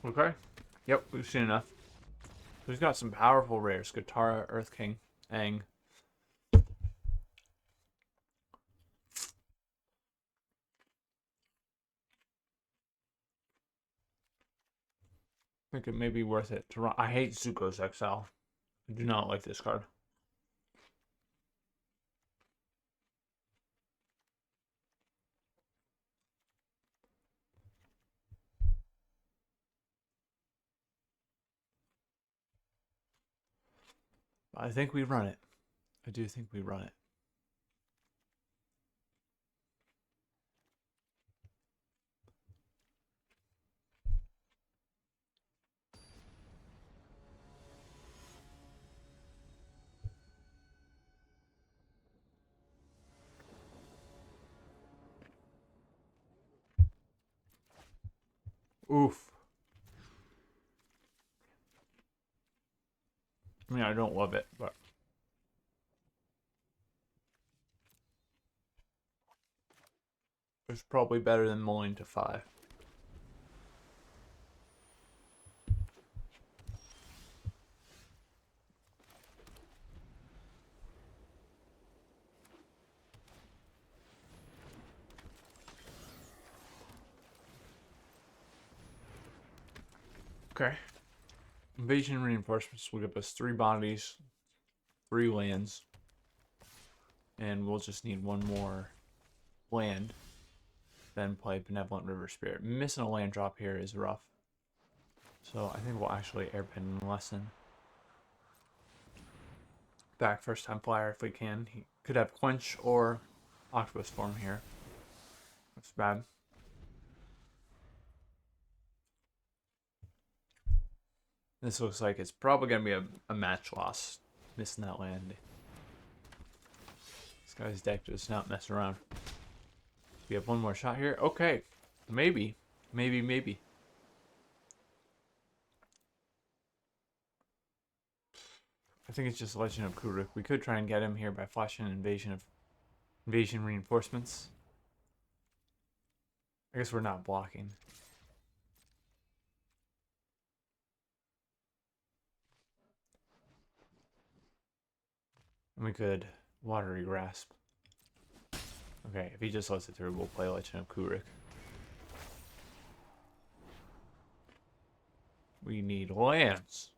Okay. Yep, we've seen enough. We've got some powerful rares. Katara, Earth King, Aang. I think it may be worth it to run. I hate Zuko's Exile. I do not like this card. I think we run it. I do think we run it. Oof. I mean, I don't love it, but it's probably better than mulling to 5. Okay. Invasion reinforcements will give us 3 bodies, 3 lands, and we'll just need 1 more land. Then play Benevolent River Spirit. Missing a land drop here is rough. So I think we'll actually airbend lesson. Back first time flyer if we can. He could have quench or octopus form here. That's bad. This looks like it's probably going to be a match loss. Missing that land. This guy's deck does not mess around. We have one more shot here. Okay. Maybe. Maybe. I think it's just Legend of Kuruk. We could try and get him here by flashing an invasion reinforcements. I guess we're not blocking. And we could Watery Grasp. Okay, if he just lets it through, we'll play Legend of Kuruk. We need lands.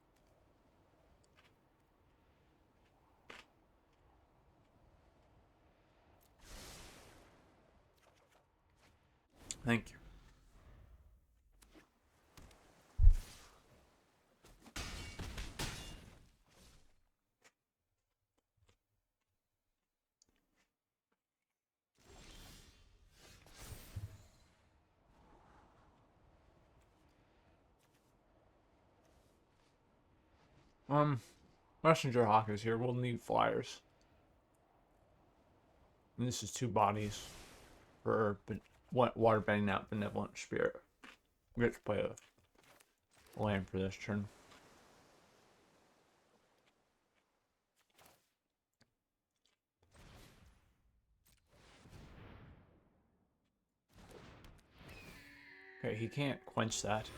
Thank you. Messenger Hawk is here. We'll need flyers. And this is 2 bodies for water bending out Benevolent Spirit. We get to play a land for this turn. Okay, he can't quench that.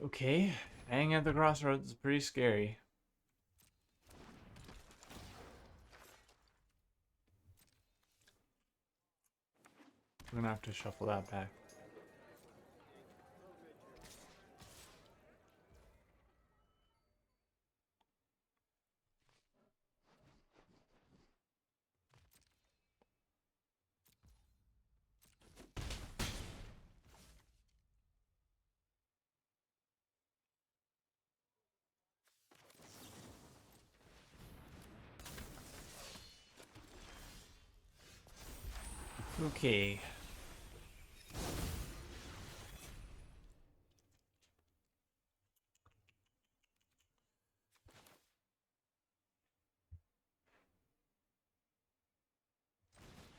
Okay, hanging at the crossroads is pretty scary. We're gonna have to shuffle that back. Okay.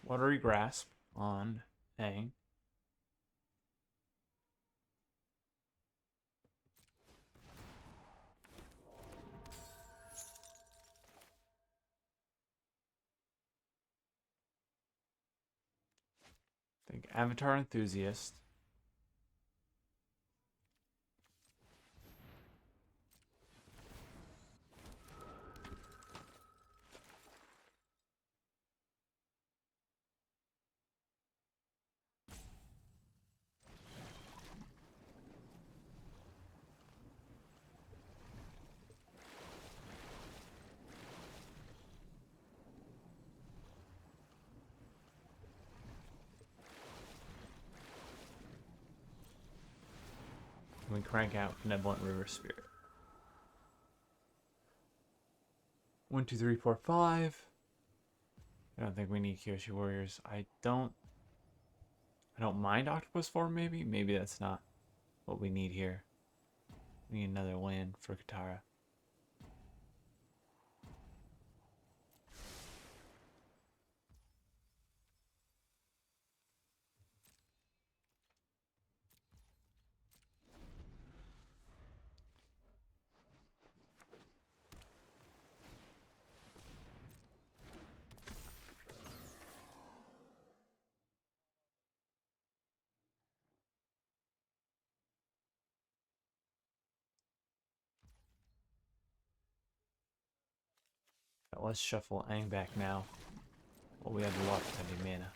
Watery Grasp on Hang. Think Avatar Enthusiast. And we crank out Benevolent River Spirit. 1, 2, 3, 4, 5. I don't think we need Kyoshi Warriors. I don't mind Octopus form, maybe? Maybe that's not what we need here. We need another land for Katara. let's shuffle Aang back now. Well, we have a lot of heavy mana.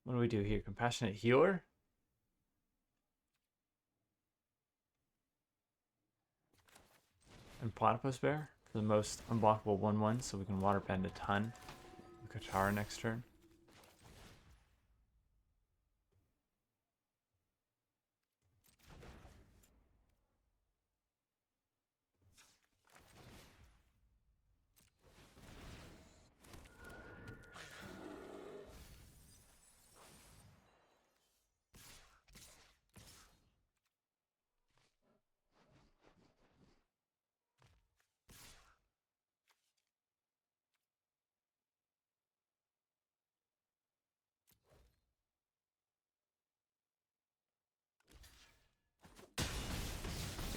What do we do here? Compassionate Healer? And Platypus Bear for the most unblockable 1/1, so we can waterbend a ton. Katara next turn.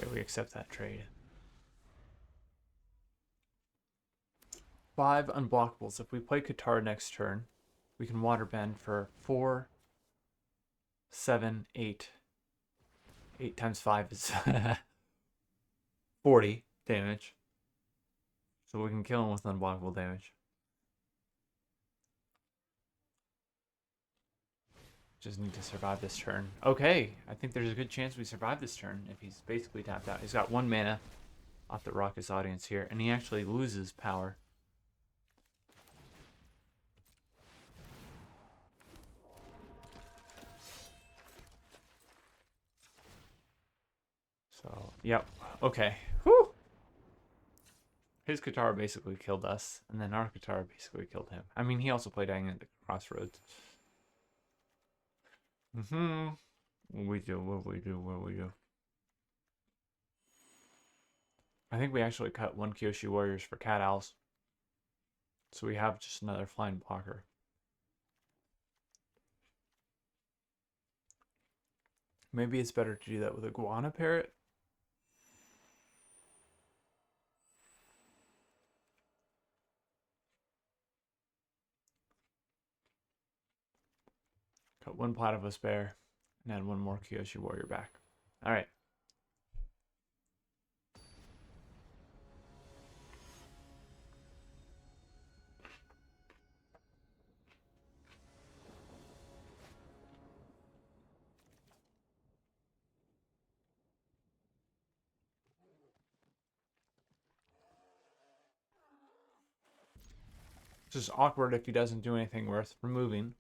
Okay, we accept that trade. 5 unblockables. If we play Katara next turn, we can waterbend for 4, 7, 8. 8 times 5 is 40 damage. So we can kill him with unblockable damage. Just need to survive this turn. Okay, I think there's a good chance we survive this turn if he's basically tapped out. He's got 1 mana off the Raucous Audience here, and he actually loses power. So, yep. Okay. Whew. His Katara basically killed us, and then our Katara basically killed him. I mean, he also played Aang at the Crossroads. What we do, what we do, what we do. I think we actually cut 1 Kyoshi Warriors for Cat Owls. So we have just another flying blocker. Maybe it's better to do that with a Guana Parrot. Cut 1 Platypus Bear, and add 1 more Kyoshi Warrior back. Alright. It's just awkward if he doesn't do anything worth removing.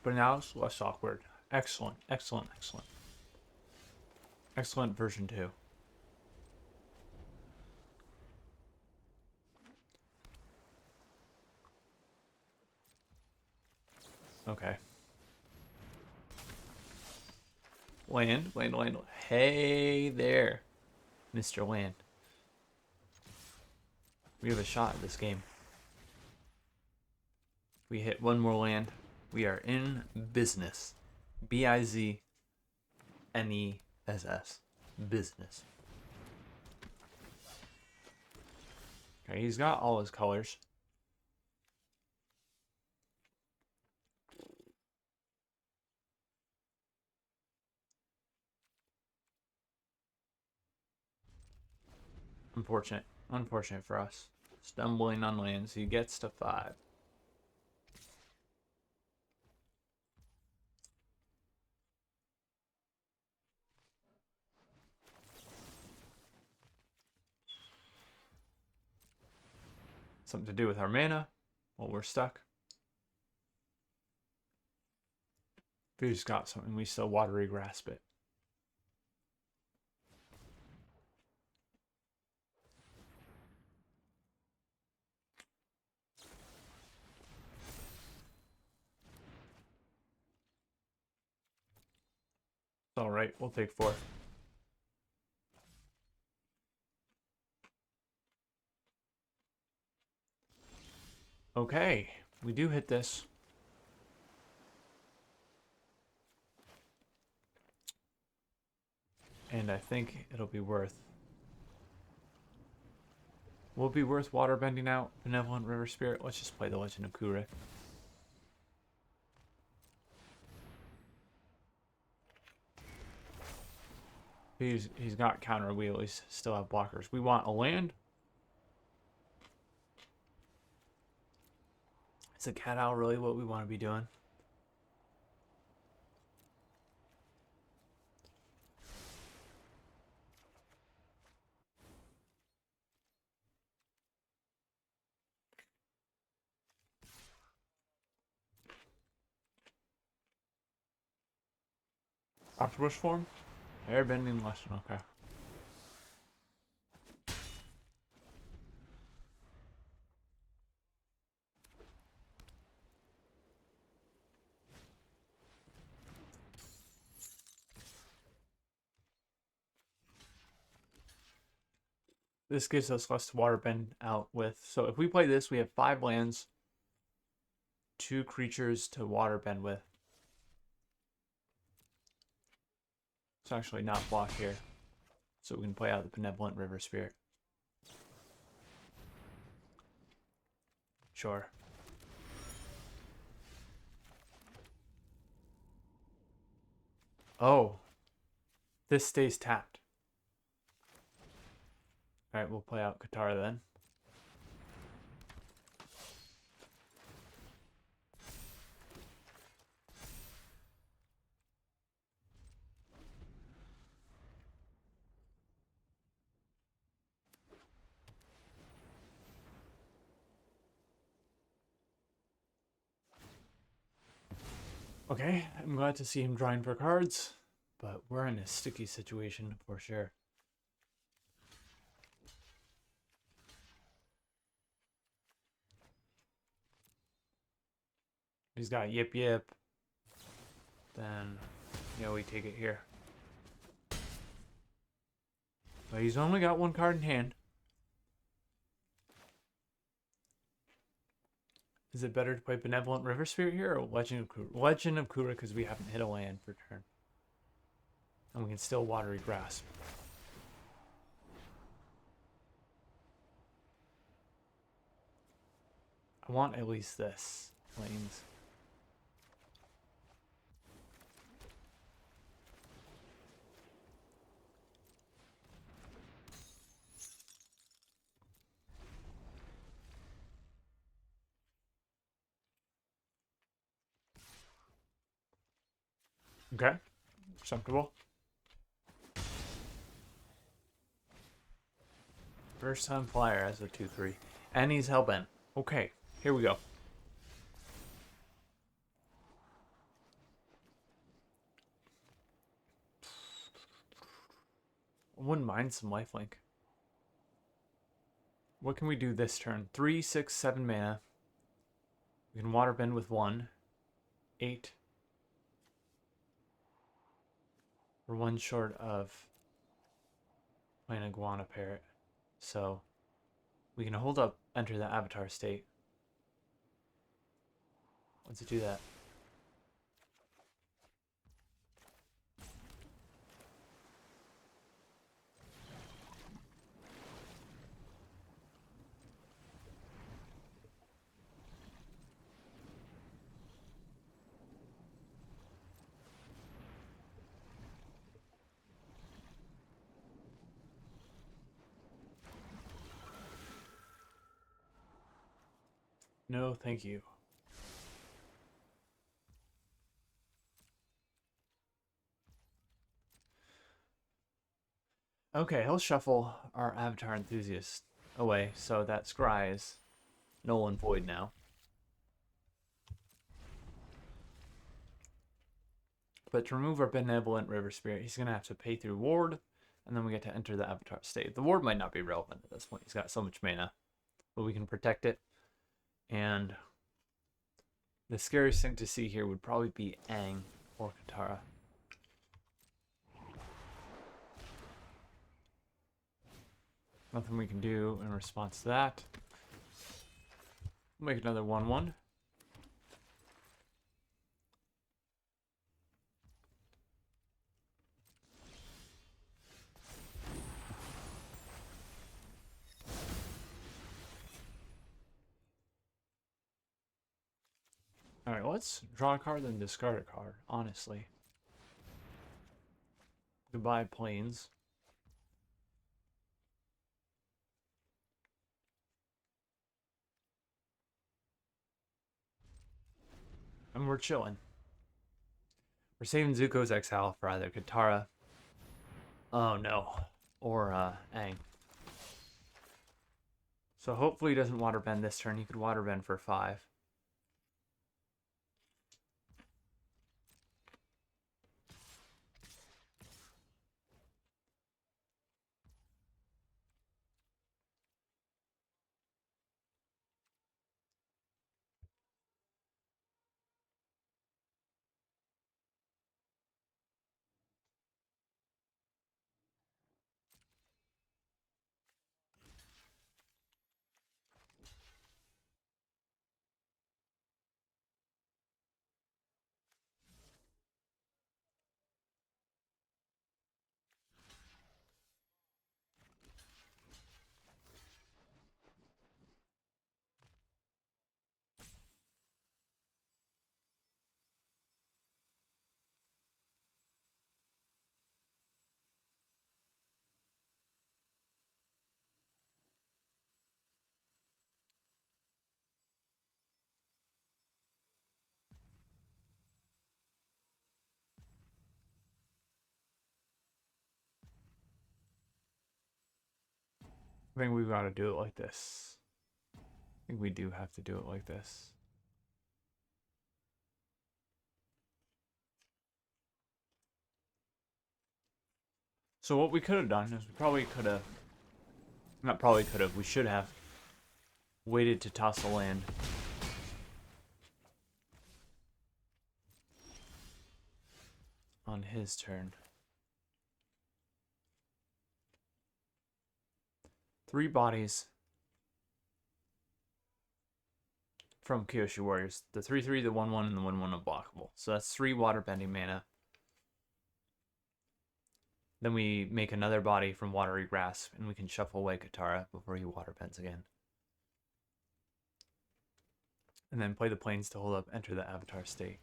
But now it's less awkward. Excellent, excellent, excellent. Excellent version 2. Okay. Land, land, land. Hey there, Mr. Land. We have a shot at this game. If we hit 1 more land, we are in business. Biznesss. Business. Okay, he's got all his colors. Unfortunate. Unfortunate for us. Stumbling on lands. He gets to 5. Something to do with our mana. Well, we're stuck. If we just got something, we still watery grasp it. It's alright, we'll take 4. Okay, we do hit this. And I think it'll be worth Will it be worth water bending out Benevolent River Spirit? Let's just play the Legend of Kura. He's got counter wheelies, still have blockers. We want a land. Is a cat owl really what we want to be doing? Octopus form? Airbending lesson, okay. This gives us less to water bend out with. So if we play this, we have 5 lands, 2 creatures to water bend with. It's actually not blocked here. So we can play out the Benevolent River Spirit. Sure. Oh. This stays tapped. Alright, we'll play out Katara then. Okay, I'm glad to see him drawing for cards, but we're in a sticky situation for sure. He's got Yip Yip. Then, we take it here. But he's only got 1 card in hand. Is it better to play Benevolent River Spirit here or Legend of Kura? Legend of Kura, because we haven't hit a land for turn. And we can still Watery Grasp. I want at least this. Lanes. Okay. Acceptable. First time flyer as a 2/3. And he's hellbent. Okay, here we go. I wouldn't mind some lifelink. What can we do this turn? 3, 6, 7 mana. We can waterbend with 1. 8. We're 1 short of playing Iguana Parrot. So we can hold up, enter the Avatar state. Let's do that. No, thank you. Okay, he'll shuffle our Avatar Enthusiast away, so that Scry is null and void now. But to remove our Benevolent River Spirit, he's going to have to pay through Ward, and then we get to enter the Avatar state. The Ward might not be relevant at this point. He's got so much mana, but we can protect it. And the scariest thing to see here would probably be Aang or Katara. Nothing we can do in response to that. We'll make another 1/1. Alright, let's draw a card then discard a card, honestly. Goodbye, planes. And we're chilling. We're saving Zuko's Exile for either Katara. Oh no. Or Aang. So hopefully he doesn't waterbend this turn. He could waterbend for 5. I think we've got to do it like this. I think we do have to do it like this. So what we could have done is we probably could have... Not probably could have. We should have waited to toss a land. On his turn. 3 bodies from Kyoshi Warriors. The 3/3, the 1/1, and the 1/1 unblockable. So that's 3 waterbending mana. Then we make another body from Watery Grasp, and we can shuffle away Katara before he waterbends again. And then play the planes to hold up, enter the Avatar state.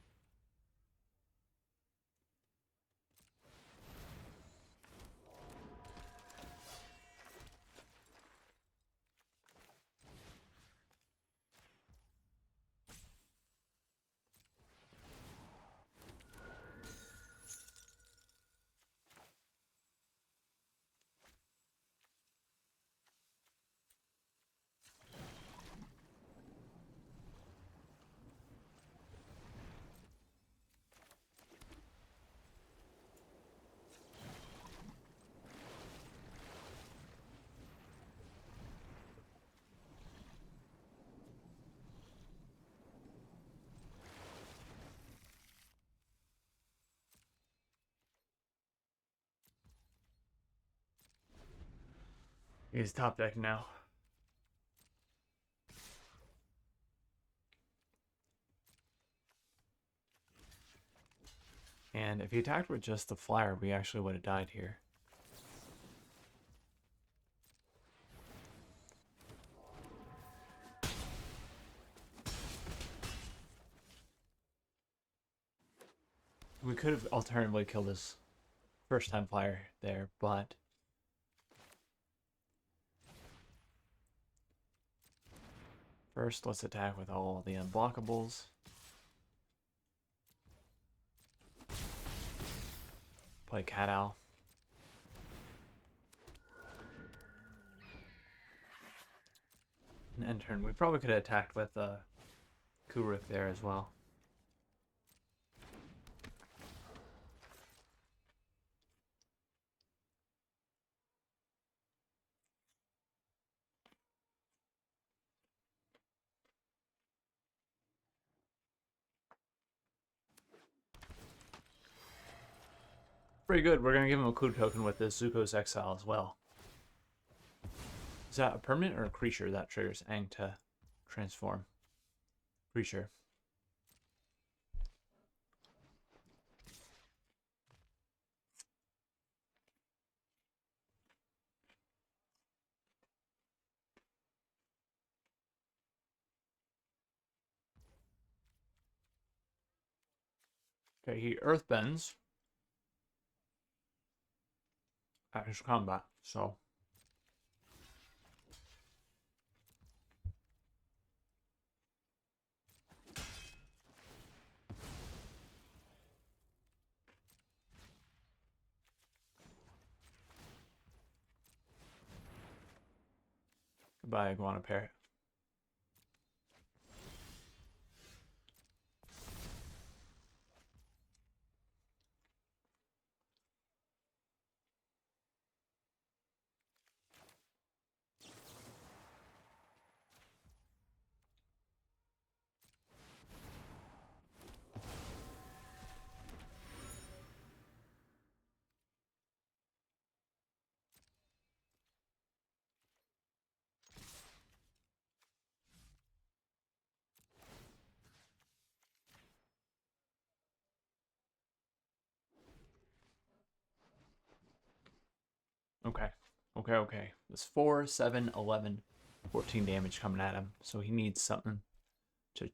He's top deck now. And if he attacked with just the flyer, we actually would have died here. We could have alternatively killed his first time flyer there, but first let's attack with all the unblockables. Play Cat Owl. And end turn. We probably could have attacked with Kuruk there as well. Pretty good. We're going to give him a clue token with this Zuko's Exile as well. Is that a permanent or a creature that triggers Aang to transform? Creature. Okay, he earthbends at his combat, so goodbye, iguana parrot. Okay. Okay. It's 4, 7, 11, 14 damage coming at him. So he needs something to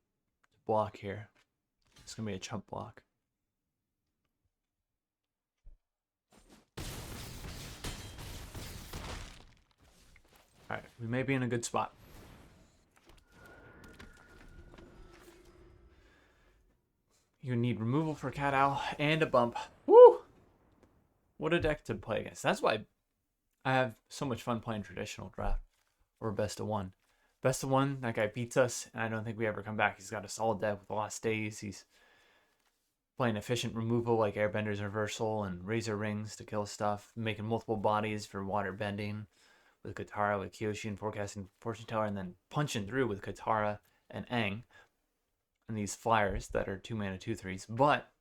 block here. It's going to be a chump block. Alright, we may be in a good spot. You need removal for Cat Owl and a bump. Woo! What a deck to play against. That's why I have so much fun playing traditional draft or best of one. Best of one, that guy beats us, and I don't think we ever come back. He's got a solid deck with Lost Days. He's playing efficient removal like Airbender's Reversal and Razor Rings to kill stuff, making multiple bodies for water bending with Katara, with Kyoshi and Forecasting Fortune Teller, and then punching through with Katara and Aang and these flyers that are 2-mana 2/3s. But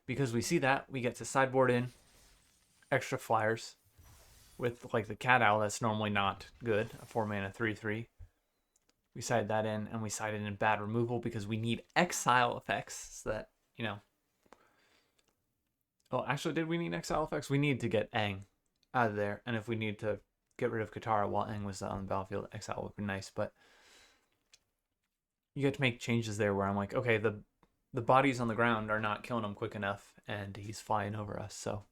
because we see that, we get to sideboard in extra flyers with like the Cat Owl that's normally not good, a 4-mana 3/3. We side that in, and we side it in bad removal because we need exile effects so that, you know. Oh, actually, did we need exile effects? We need to get Aang out of there, and if we need to get rid of Katara while Aang was on the battlefield, exile would be nice, but you get to make changes there where I'm like, okay, the bodies on the ground are not killing him quick enough, and he's flying over us, so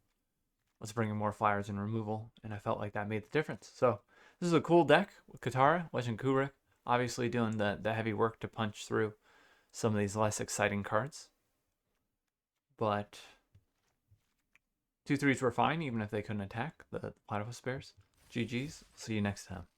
let's bring in more flyers and removal, and I felt like that made the difference. So this is a cool deck with Katara, Legend Kurik, obviously doing the heavy work to punch through some of these less exciting cards. But 2/3s were fine, even if they couldn't attack the Platypus Bears. GG's. See you next time.